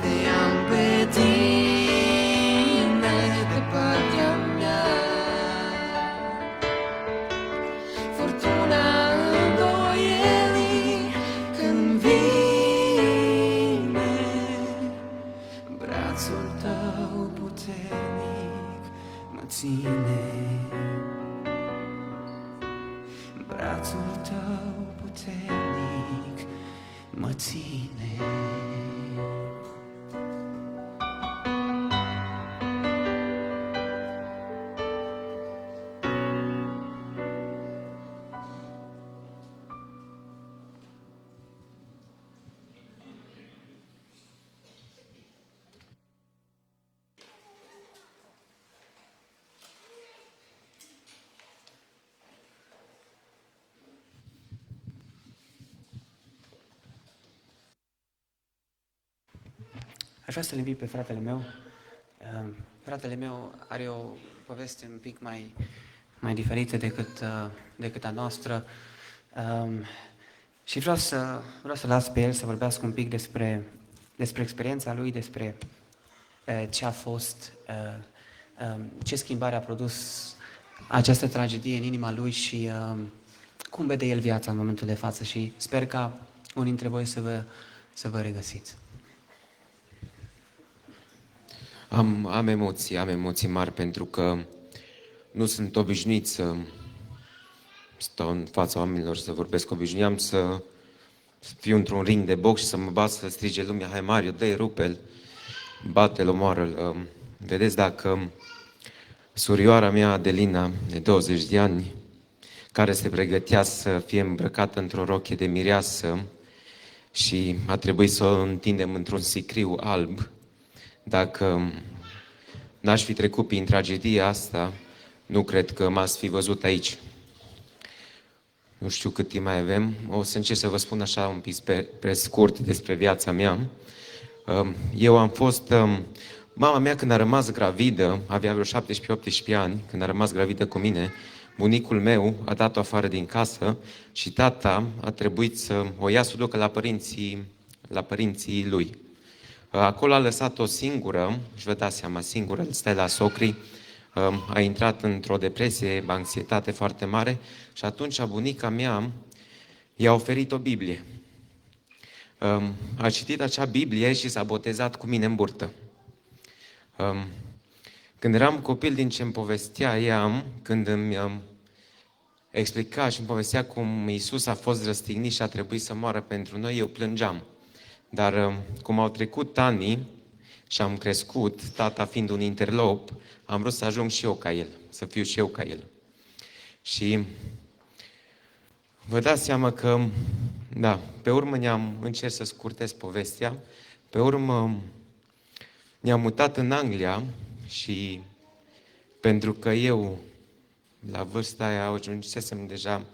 te-am pe tine de partea mea. Furtuna îndoierii când vine, brațul tău puternic mă ține. Brațul tău puternic mă ține. Aș vrea să-l invit pe fratele meu. Fratele meu are o poveste un pic mai diferită decât a noastră. Și vreau să las pe el să vorbească un pic despre experiența lui, despre ce a fost, ce schimbare a produs această tragedie în inima lui și cum vede el viața în momentul de față. Și sper ca unii dintre voi să vă regăsiți. Am emoții mari pentru că nu sunt obișnuit să stau în fața oamenilor să vorbesc. Obișnuiam să fiu într-un ring de box și să mă bat, să strige lumea: hai Mario, dă-i, rupe-l, bate-l, omoară-l. Vedeți, dacă surioara mea Adelina, de 20 de ani, care se pregătea să fie îmbrăcată într-o rochie de mireasă și a trebuit să o întindem într-un sicriu alb. Dacă n-aș fi trecut prin tragedia asta, nu cred că m-ați fi văzut aici. Nu știu cât timp mai avem. O să încerc să vă spun așa un pic pe scurt despre viața mea. Eu am fost... Mama mea, când a rămas gravidă, avea vreo 17-18 ani, când a rămas gravidă cu mine, bunicul meu a dat-o afară din casă și tata a trebuit să o ia să o ducă la părinții lui. Acolo a lăsat-o singură, și vă dați seama, singură, stai la socrii, a intrat într-o depresie, anxietate foarte mare și atunci bunica mea i-a oferit o Biblie. A citit acea Biblie și s-a botezat cu mine în burtă. Când eram copil, din ce îmi povestea ea, când îmi explica și îmi povestea cum Iisus a fost răstignit și a trebuit să moară pentru noi, eu plângeam. Dar cum au trecut ani și am crescut, tata fiind un interlop, am vrut să ajung și eu ca el, să fiu și eu ca el. Și vă dați seama că, da, pe urmă încerc să scurtez povestea, pe urmă ne-am mutat în Anglia și pentru că eu, la vârsta aia, ajunsesem deja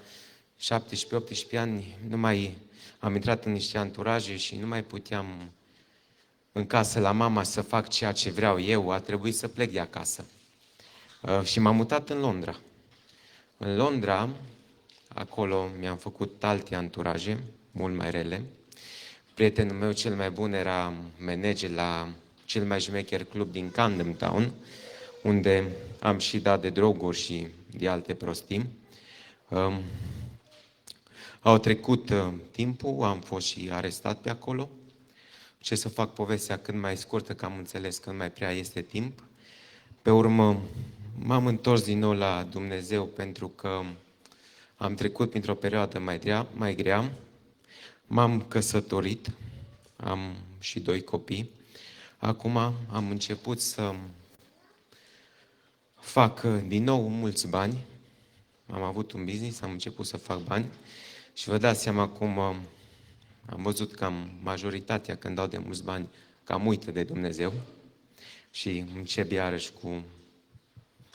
17-18 ani, nu mai am intrat în niște anturaje și nu mai puteam în casă la mama să fac ceea ce vreau eu, a trebuit să plec de acasă. Și m-am mutat în Londra. În Londra, acolo mi-am făcut alte anturaje, mult mai rele. Prietenul meu cel mai bun era manager la cel mai șmecher club din Camden Town, unde am și dat de droguri și de alte prostii. Au trecut timpul, am fost și arestat pe acolo. Ce să fac povestea cât mai scurtă, că am înțeles că nu mai prea este timp. Pe urmă, m-am întors din nou la Dumnezeu pentru că am trecut printr-o perioadă mai grea. M-am căsătorit, am și 2 copii. Acum am început să fac din nou mulți bani. Am avut un business, am început să fac bani și vă dați seama cum am văzut că majoritatea când dau de mulți bani cam uită de Dumnezeu și încep iarăși cu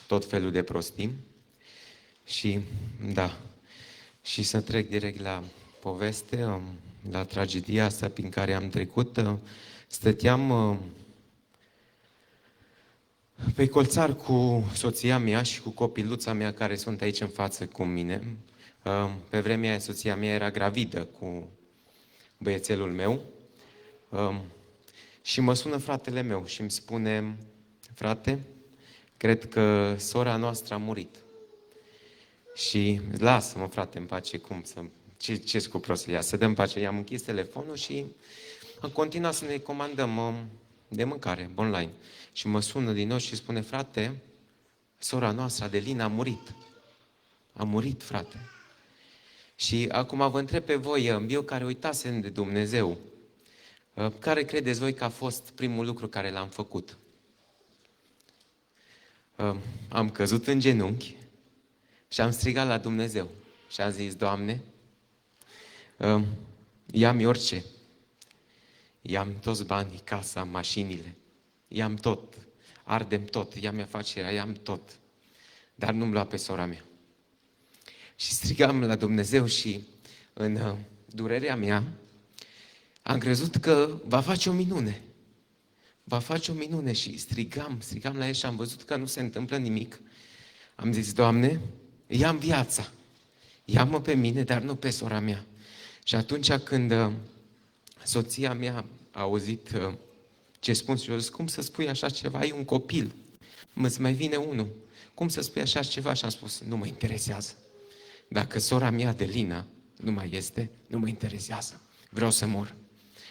tot felul de prostii. Și da, și să trec direct la poveste, la tragedia asta prin care am trecut. Stăteam pe colțar cu soția mea și cu copiluța mea care sunt aici în față cu mine. Pe vremea aia soția mea era gravidă cu băiețelul meu și mă sună fratele meu și îmi spune: frate, cred că sora noastră a murit. Și lasă-mă, frate, în pace, cum să... Ce-s cu prostia? Să dăm pace. I-am închis telefonul și am continuat să ne comandăm de mâncare online. Și mă sună din nou și spune: frate, sora noastră, Adelina, a murit. A murit, frate. Și acum vă întreb pe voi, eu care uitasem de Dumnezeu, care credeți voi că a fost primul lucru care l-am făcut? Am căzut în genunchi și am strigat la Dumnezeu. Și am zis: Doamne, ia-mi orice. I-am toți banii, casa, mașinile. I-am tot. Ardem tot. Ia-mi afacerea, i-am tot. Dar nu-mi lua pe sora mea. Și strigam la Dumnezeu și în durerea mea am crezut că va face o minune. Va face o minune și strigam la El și am văzut că nu se întâmplă nimic. Am zis: Doamne, ia-mi viața. Ia-mă pe mine, dar nu pe sora mea. Și atunci când soția mea a auzit ce spun și eu zis: cum să spui așa ceva? Ai un copil. Îți mai vine unul. Cum să spui așa ceva? Și am spus: nu mă interesează. Dacă sora mea, Adelina, nu mai este, nu mă interesează. Vreau să mor.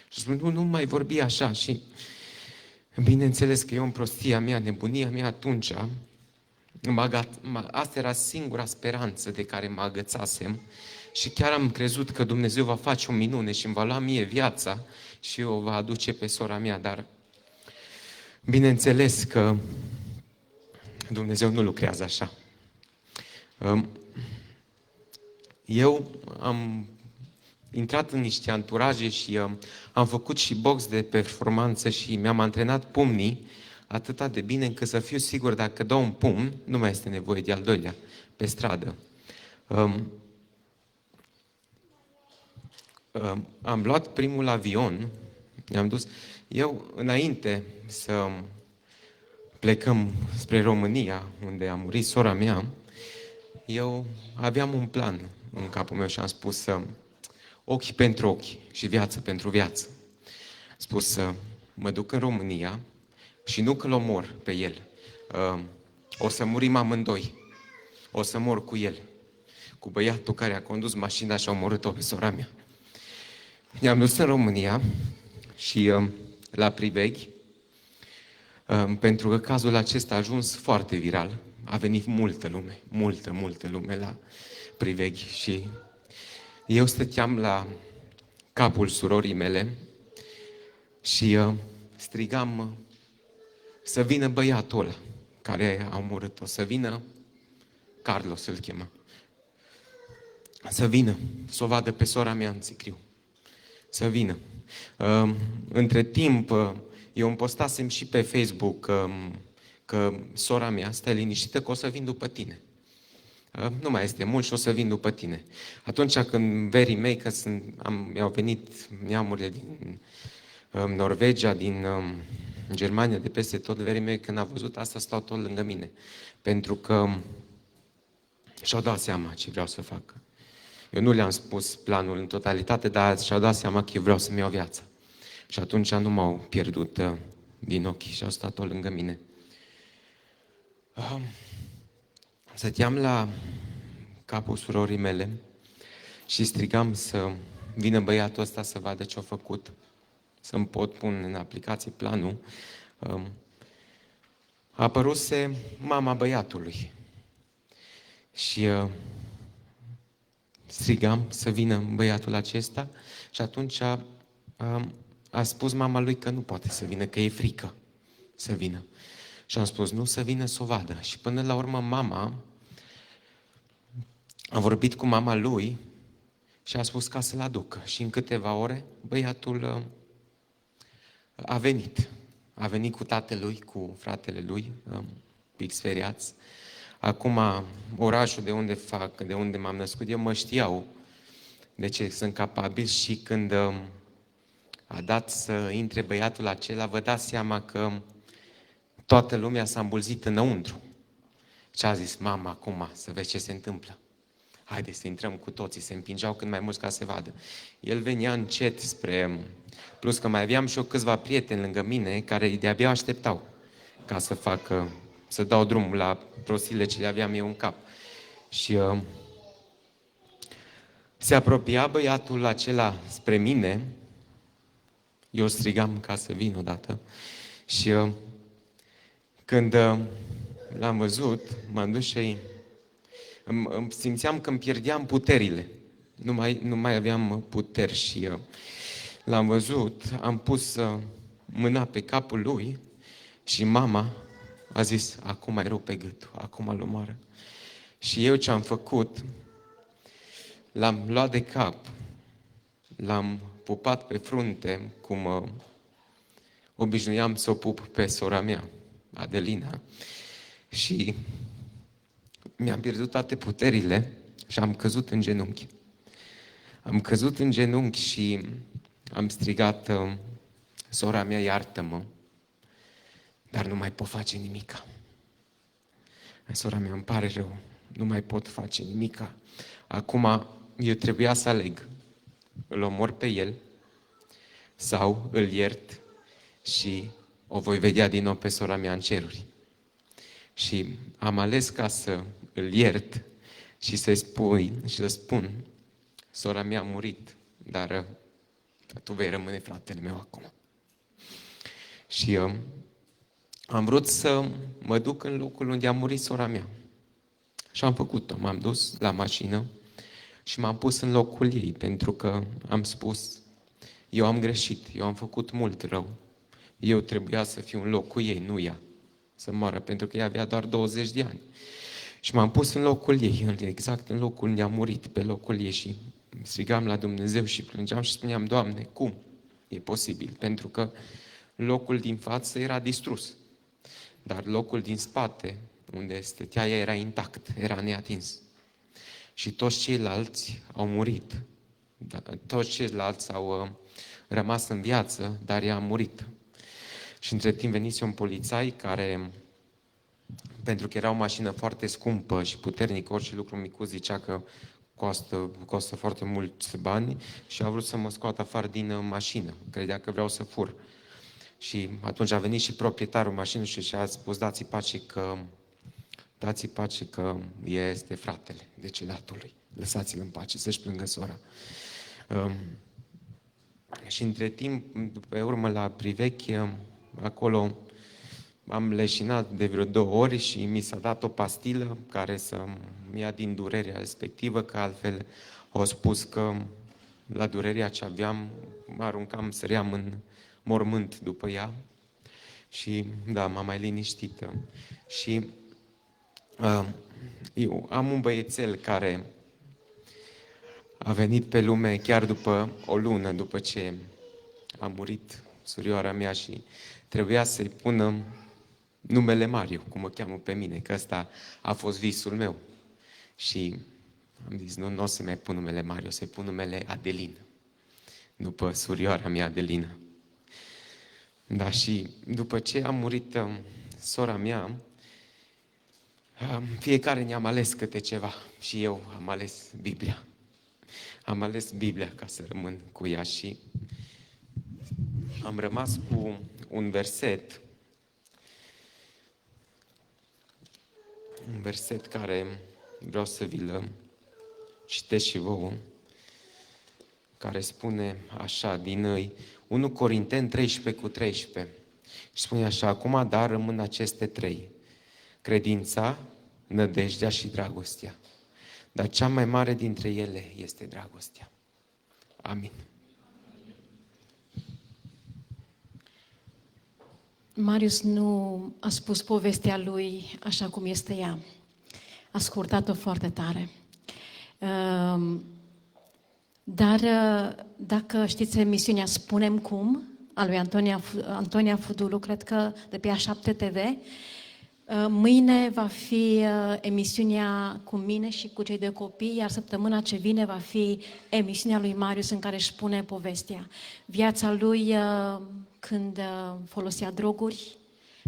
Și spun: nu mai vorbi așa. Și bineînțeles că eu în prostia mea, nebunia mea atunci, asta era singura speranță de care mă agățasem și chiar am crezut că Dumnezeu va face o minune și îmi va lua mie viața și o va aduce pe sora mea, dar bineînțeles că Dumnezeu nu lucrează așa. Eu am intrat în niște anturaje și am făcut și box de performanță și mi-am antrenat pumnii atât de bine încât să fiu sigur dacă dau un pumn, nu mai este nevoie de al doilea pe stradă. Am luat primul avion, ne-am dus. Eu, înainte să plecăm spre România, unde a murit sora mea, eu aveam un plan în capul meu și am spus ochi pentru ochi și viață pentru viață. Am spus să mă duc în România și nu că l omor pe el. O să murim amândoi. O să mor cu el. Cu băiatul care a condus mașina și a omorât-o pe sora mea. Ne-am dus în România și la Priveghi, pentru că cazul acesta a ajuns foarte viral. A venit multă lume la Priveghi și eu stăteam la capul surorii mele și strigam să vină băiatul ăla care a omorât-o, să vină Carlos, îl chema, să vină, să o vadă pe sora mea în sicriu, să vină. Între timp, eu îmi postasem și pe Facebook că sora mea, stai liniștită că o să vin după tine. Nu mai este mult și o să vin după tine. Atunci când verii mei, că mi-au venit neamurile din Norvegia, din Germania, de peste tot, verii mei, când au văzut asta, stau tot lângă mine. Pentru că și-au dat seama ce vreau să fac. Eu nu le-am spus planul în totalitate, dar și-au dat seama că eu vreau să-mi iau viața. Și atunci nu m-au pierdut din ochi și au stat tot lângă mine. Stăteam la capul surorii mele și strigam să vină băiatul ăsta să vadă ce-a făcut, să-mi pot pune în aplicație planul. A apăruse mama băiatului și strigam să vină băiatul acesta și atunci a spus mama lui că nu poate să vină, că e frică să vină. Și am spus, nu, să vină să o vadă. Și până la urmă mama a vorbit cu mama lui și a spus ca să-l aducă. Și în câteva ore băiatul a venit. A venit cu tatălui, cu fratele lui, pic speriați. Acum, orașul de unde m-am născut eu, mă știau de ce sunt capabil și când a dat să intre băiatul acela, vă dați seama că toată lumea s-a îmbulzit înăuntru. Și a zis, mama, acum, să vezi ce se întâmplă. Haideți să intrăm cu toții, se împingeau cât mai mulți ca să vadă. El venea încet spre... Plus că mai aveam și eu câțiva prieteni lângă mine care de-abia așteptau ca să facă, să dau drumul la prostiile ce le aveam eu în cap. Și se apropia băiatul acela spre mine, eu strigam ca să vin odată și când l-am văzut, m-am dus și simțeam că îmi pierdeam puterile. Nu mai aveam puteri și l-am văzut, am pus mâna pe capul lui și mama a zis, acum mai rupe gâtul, acum îl omoară. Și eu ce am făcut, l-am luat de cap, l-am pupat pe frunte, cum obișnuiam să o pup pe sora mea, Adelina, și mi-am pierdut toate puterile și am căzut în genunchi. Am căzut în genunchi și am strigat, sora mea, iartă-mă, dar nu mai pot face nimica. Sora mea, îmi pare rău, nu mai pot face nimica. Acum eu trebuia să aleg, îl omor pe el sau îl iert și o voi vedea din nou pe sora mea în ceruri. Și am ales ca să îl iert și să spun, sora mea a murit, dar tu vei rămâne fratele meu acum. Și am vrut să mă duc în locul unde a murit sora mea. Și am făcut-o, m-am dus la mașină și m-am pus în locul ei, pentru că am spus, eu am greșit, eu am făcut mult rău. Eu trebuia să fiu în locul ei, nu ea, să moară, pentru că ea avea doar 20 de ani. Și m-am pus în locul ei, exact în locul unde a murit, pe locul ei și strigam la Dumnezeu și plângeam și spuneam, Doamne, cum e posibil? Pentru că locul din față era distrus, dar locul din spate, unde stătea ea, era intact, era neatins. Și toți ceilalți au murit, toți ceilalți au rămas în viață, dar ea a murit. Și între timp venise un polițai care, pentru că era o mașină foarte scumpă și puternică, orice lucru micuț zicea că costă foarte mulți bani și a vrut să mă scoată afară din mașină. Credea că vreau să fur. Și atunci a venit și proprietarul mașinii și a spus, dați-i pace că este fratele decedatului. Lăsați-l în pace, să-și plângă sora. Și între timp, pe urmă la Priveche, acolo am leșinat de vreo 2 ori și mi s-a dat o pastilă care să-mi ia din durerea respectivă, că altfel au spus că la durerea ce aveam mă aruncam, săream în mormânt după ea. Și da, m-am mai liniștit. Și eu am un băiețel care a venit pe lume chiar după o lună după ce a murit surioara mea și trebuia să-i pună numele Mariu, cum mă cheamă pe mine, că ăsta a fost visul meu. Și am zis, nu o să mai pun numele Mariu, o să-i pun numele Adelin, după surioara mea Adelină. Da, și după ce a murit sora mea, fiecare ne-am ales câte ceva și eu am ales Biblia. Am ales Biblia ca să rămân cu ea și am rămas cu un verset care vreau să vi-l citesc și vouă, care spune așa, din 1 Corinteni 13:13. Și spune așa, acum, dar rămân aceste 3, credința, nădejdea și dragostea. Dar cea mai mare dintre ele este dragostea. Amin. Marius nu a spus povestea lui așa cum este ea. A scurtat-o foarte tare. Dar dacă știți emisiunea Spunem Cum, a lui Antonia Fudulu, cred că de pe A7 TV, mâine va fi emisiunea cu mine și cu cei 2 copii, iar săptămâna ce vine va fi emisiunea lui Marius în care își spune povestea. Viața lui când folosea droguri,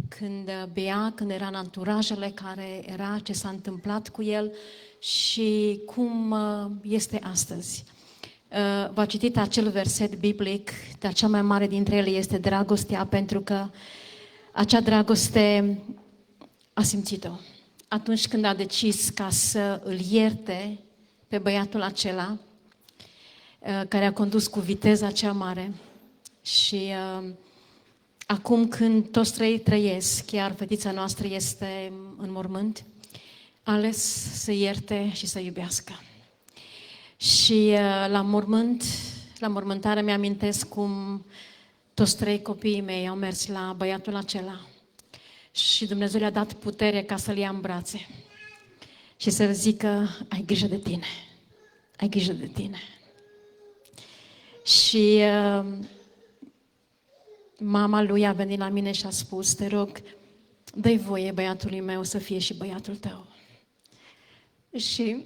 când bea, când era în anturajele care era, ce s-a întâmplat cu el și cum este astăzi. V-a citit acel verset biblic, dar cea mai mare dintre ele este dragostea, pentru că acea dragoste a simțit-o atunci când a decis ca să îl ierte pe băiatul acela care a condus cu viteza cea mare și acum când toți 3 trăiesc, chiar fetița noastră este în mormânt, a ales să ierte și să iubească. Și la mormântare mi-amintesc cum toți 3 copiii mei au mers la băiatul acela și Dumnezeu le-a dat putere ca să-l ia în brațe și să zică, ai grijă de tine, ai grijă de tine. Și mama lui a venit la mine și a spus, te rog, dă-i voie băiatului meu să fie și băiatul tău. Și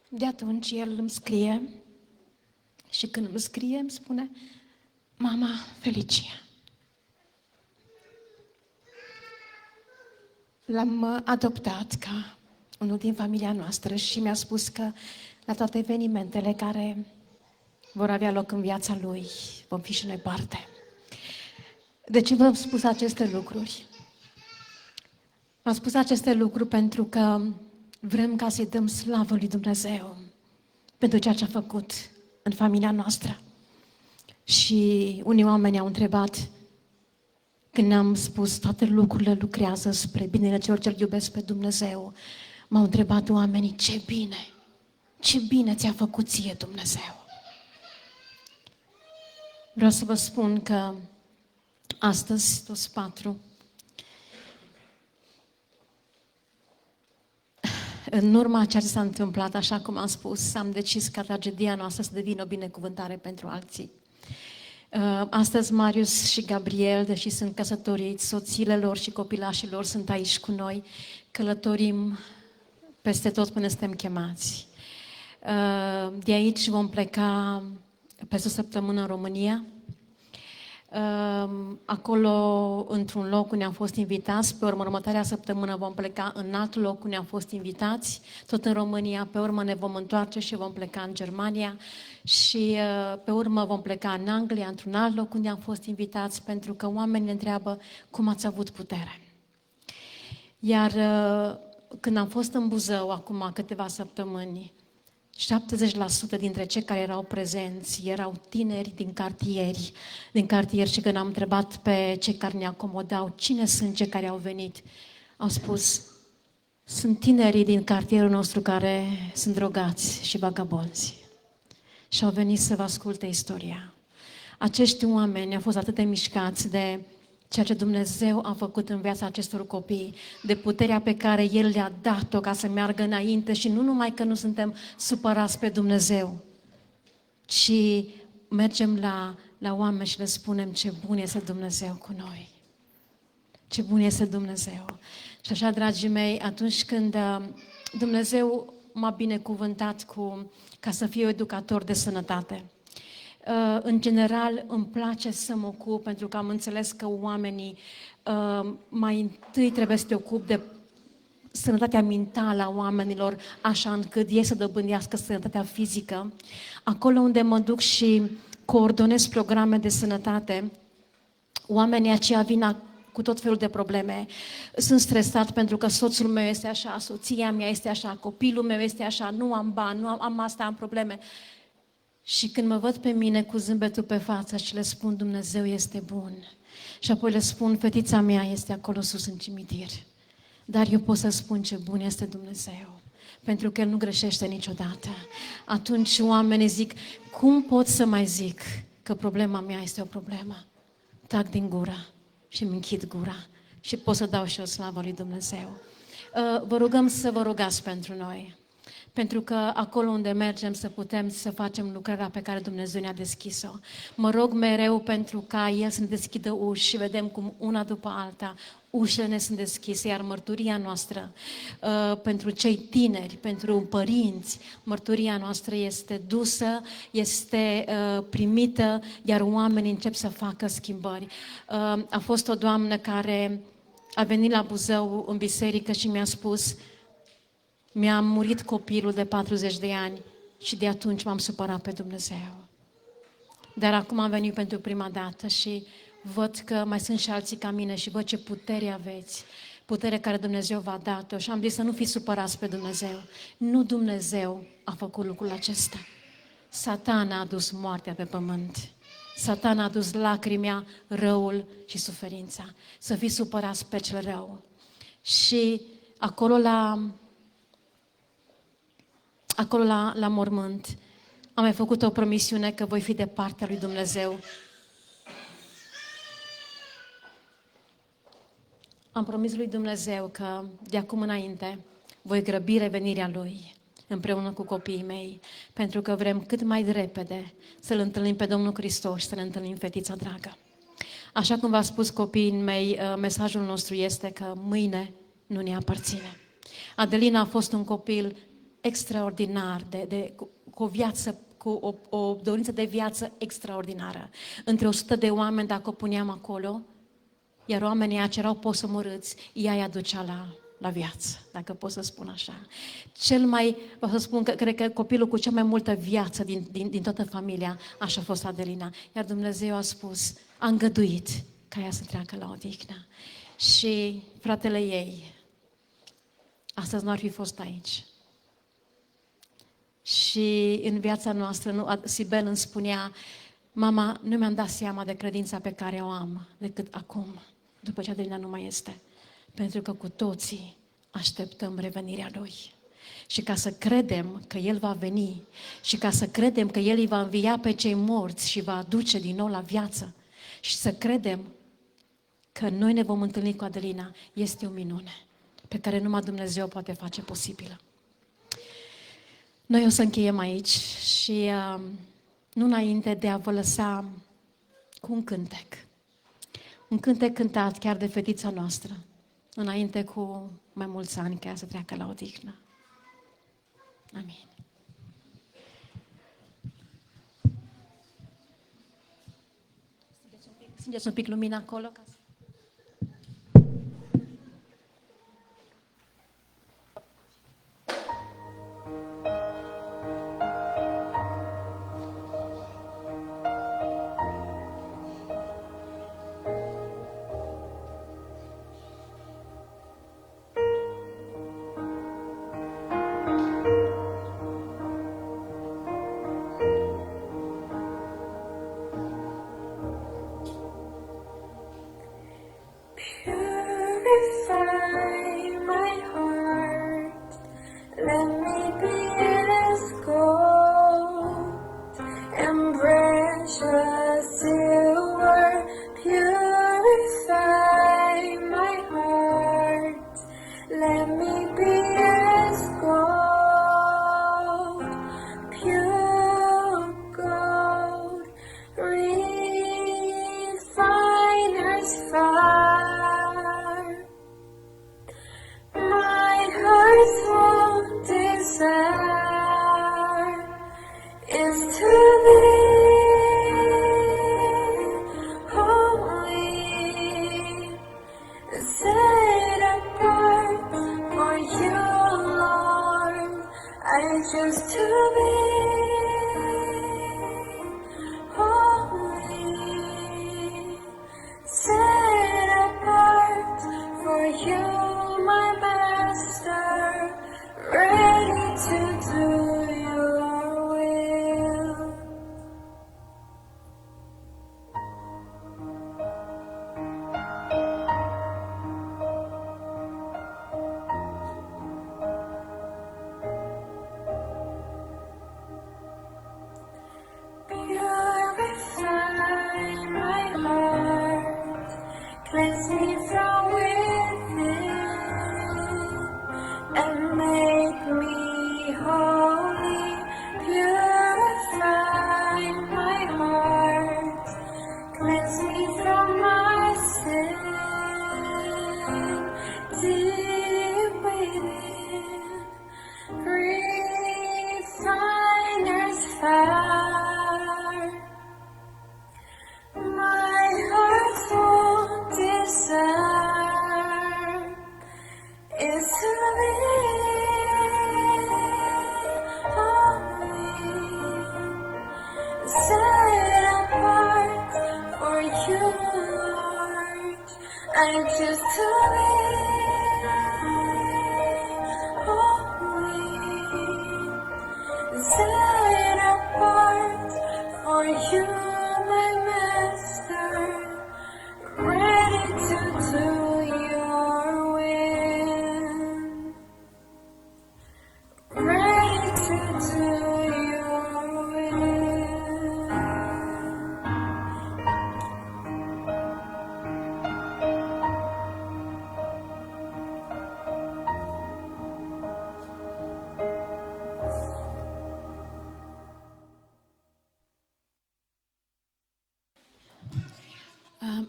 de atunci el îmi scrie și când îmi scrie îmi spune, mama Felicia. L-am adoptat ca unul din familia noastră și mi-a spus că la toate evenimentele care vor avea loc în viața lui, vom fi și noi parte. De ce v-am spus aceste lucruri? Am spus aceste lucruri pentru că vrem ca să-i dăm slavă lui Dumnezeu pentru ceea ce a făcut în familia noastră. Și unii oameni au întrebat, când am spus toate lucrurile lucrează spre binele celor ce-L iubesc pe Dumnezeu, m-au întrebat oamenii, ce bine ți-a făcut ție Dumnezeu. Vreau să vă spun că astăzi, toți patru, în urma a ceea ce s-a întâmplat, așa cum am spus, am decis ca tragedia noastră să devină o binecuvântare pentru alții. Astăzi Marius și Gabriel, deși sunt căsătoriți, soțiile lor și copilașii lor sunt aici cu noi, călătorim peste tot până suntem chemați. De aici vom pleca peste o săptămână în România. Acolo, într-un loc unde am fost invitați, pe urmă, următoarea săptămână vom pleca în alt loc unde am fost invitați, tot în România, pe urmă ne vom întoarce și vom pleca în Germania și pe urmă vom pleca în Anglia, într-un alt loc unde am fost invitați, pentru că oamenii ne întreabă cum ați avut putere. Iar când am fost în Buzău, acum câteva săptămâni, 70% dintre cei care erau prezenți erau tineri din cartier și când am întrebat pe cei care ne acomodau cine sunt cei care au venit, au spus, sunt tinerii din cartierul nostru care sunt drogați și vagabonzi și au venit să vă asculte istoria. Acești oameni au fost atât de mișcați de ceea ce Dumnezeu a făcut în viața acestor copii, de puterea pe care El le-a dat-o ca să meargă înainte și nu numai că nu suntem supărați pe Dumnezeu, ci mergem la oameni și le spunem ce bun este Dumnezeu cu noi. Ce bun este Dumnezeu. Și așa, dragii mei, atunci când Dumnezeu m-a binecuvântat ca să fiu educator de sănătate, în general, îmi place să mă ocup, pentru că am înțeles că oamenii mai întâi trebuie să te ocupi de sănătatea mentală a oamenilor, așa încât ei să dobândească sănătatea fizică. Acolo unde mă duc și coordonez programe de sănătate, oamenii aceia vin cu tot felul de probleme. Sunt stresat pentru că soțul meu este așa, soția mea este așa, copilul meu este așa, nu am bani, nu am asta, am probleme. Și când mă văd pe mine cu zâmbetul pe față și le spun Dumnezeu este bun, și apoi le spun fetița mea este acolo sus în cimitir, dar eu pot să spun ce bun este Dumnezeu, pentru că El nu greșește niciodată. Atunci oamenii zic, cum pot să mai zic că problema mea este o problemă? Tac din gură și îmi închid gura și pot să dau și o slavă lui Dumnezeu. Vă rugăm să vă rugați pentru noi, pentru că acolo unde mergem să putem să facem lucrarea pe care Dumnezeu ne-a deschis-o. Mă rog mereu pentru ca El să ne deschidă uși și vedem cum una după alta ușile ne sunt deschise, iar mărturia noastră pentru cei tineri, pentru părinți, mărturia noastră este dusă, este primită, iar oamenii încep să facă schimbări. A fost o doamnă care a venit la Buzău în biserică și mi-a spus: mi-a murit copilul de 40 de ani și de atunci m-am supărat pe Dumnezeu. Dar acum am venit pentru prima dată și văd că mai sunt și alții ca mine și văd ce putere aveți, putere care Dumnezeu v-a dat-o și am zis să nu fiți supărați pe Dumnezeu. Nu Dumnezeu a făcut lucrul acesta. Satan a adus moartea pe pământ. Satan a adus lacrimea, răul și suferința. Să fiți supărați pe cel rău. Și acolo la mormânt am mai făcut o promisiune că voi fi de partea lui Dumnezeu. Am promis lui Dumnezeu că de acum înainte voi grăbi revenirea Lui împreună cu copiii mei, pentru că vrem cât mai repede să-L întâlnim pe Domnul Hristos și să ne întâlnim fetița dragă. Așa cum v-a spus copiii mei, mesajul nostru este că mâine nu ne aparține. Adelina a fost un copil extraordinar, cu o viață, cu o dorință de viață extraordinară. Între 100 de oameni, dacă o puneam acolo, iar oamenii aceia erau posomorâți, ea îi aducea la viață, dacă pot să spun așa. Vreau să spun că cred că copilul cu cea mai multă viață din toată familia, așa a fost Adelina. Iar Dumnezeu a spus, a îngăduit ca ea să treacă la odihnă. Și fratele ei, astăzi nu ar fi fost aici. Și în viața noastră, Sibel îmi spunea, mama, nu mi-am dat seama de credința pe care o am decât acum, după ce Adelina nu mai este. Pentru că cu toții așteptăm revenirea Lui. și ca să credem că El va veni și ca să credem că El îi va învia pe cei morți și va aduce din nou la viață și să credem că noi ne vom întâlni cu Adelina, este o minune pe care numai Dumnezeu poate face posibilă. Noi o să încheiem aici și nu înainte de a vă lăsa cu un cântec. Un cântec cântat chiar de fetița noastră, înainte cu mai mulți ani ca ea să treacă la odihnă. Amin. Stingeți un pic lumina acolo ca să...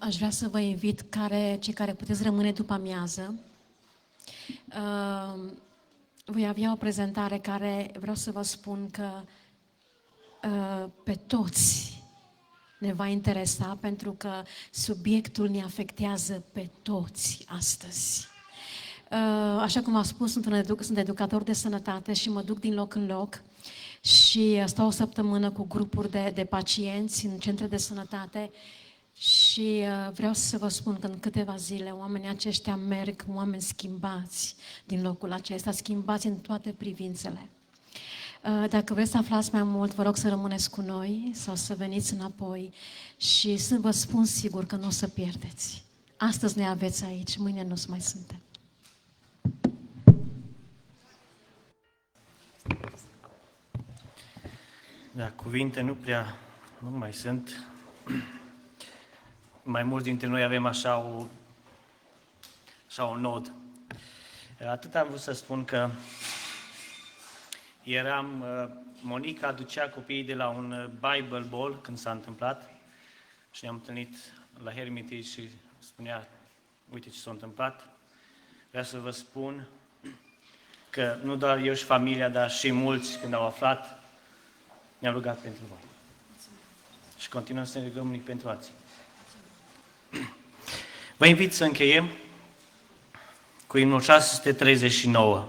Aș vrea să vă invit, cei care puteți rămâne după amiază. Voi avea o prezentare care vreau să vă spun că pe toți ne va interesa, pentru că subiectul ne afectează pe toți astăzi. Așa cum am spus, sunt educator de sănătate și mă duc din loc în loc și stau o săptămână cu grupuri de pacienți în centre de sănătate. Și vreau să vă spun că în câteva zile oamenii aceștia merg, oameni schimbați din locul acesta, schimbați în toate privințele. Dacă vreți să aflați mai mult, vă rog să rămâneți cu noi sau să veniți înapoi și să vă spun sigur că nu o să pierdeți. Astăzi ne aveți aici, mâine nu mai suntem. Da, cuvinte nu mai sunt. Mai mulți dintre noi avem așa un nod. Atât am vrut să spun că Monica aducea copiii de la un Bible Ball când s-a întâmplat și ne-am întâlnit la Hermitage și spunea, uite ce s-a întâmplat. Vreau să vă spun că nu doar eu și familia, dar și mulți când au aflat, ne-am rugat pentru voi. Și continuăm să ne rugăm unii pentru alții. Vă invit să încheiem cu imnul 639.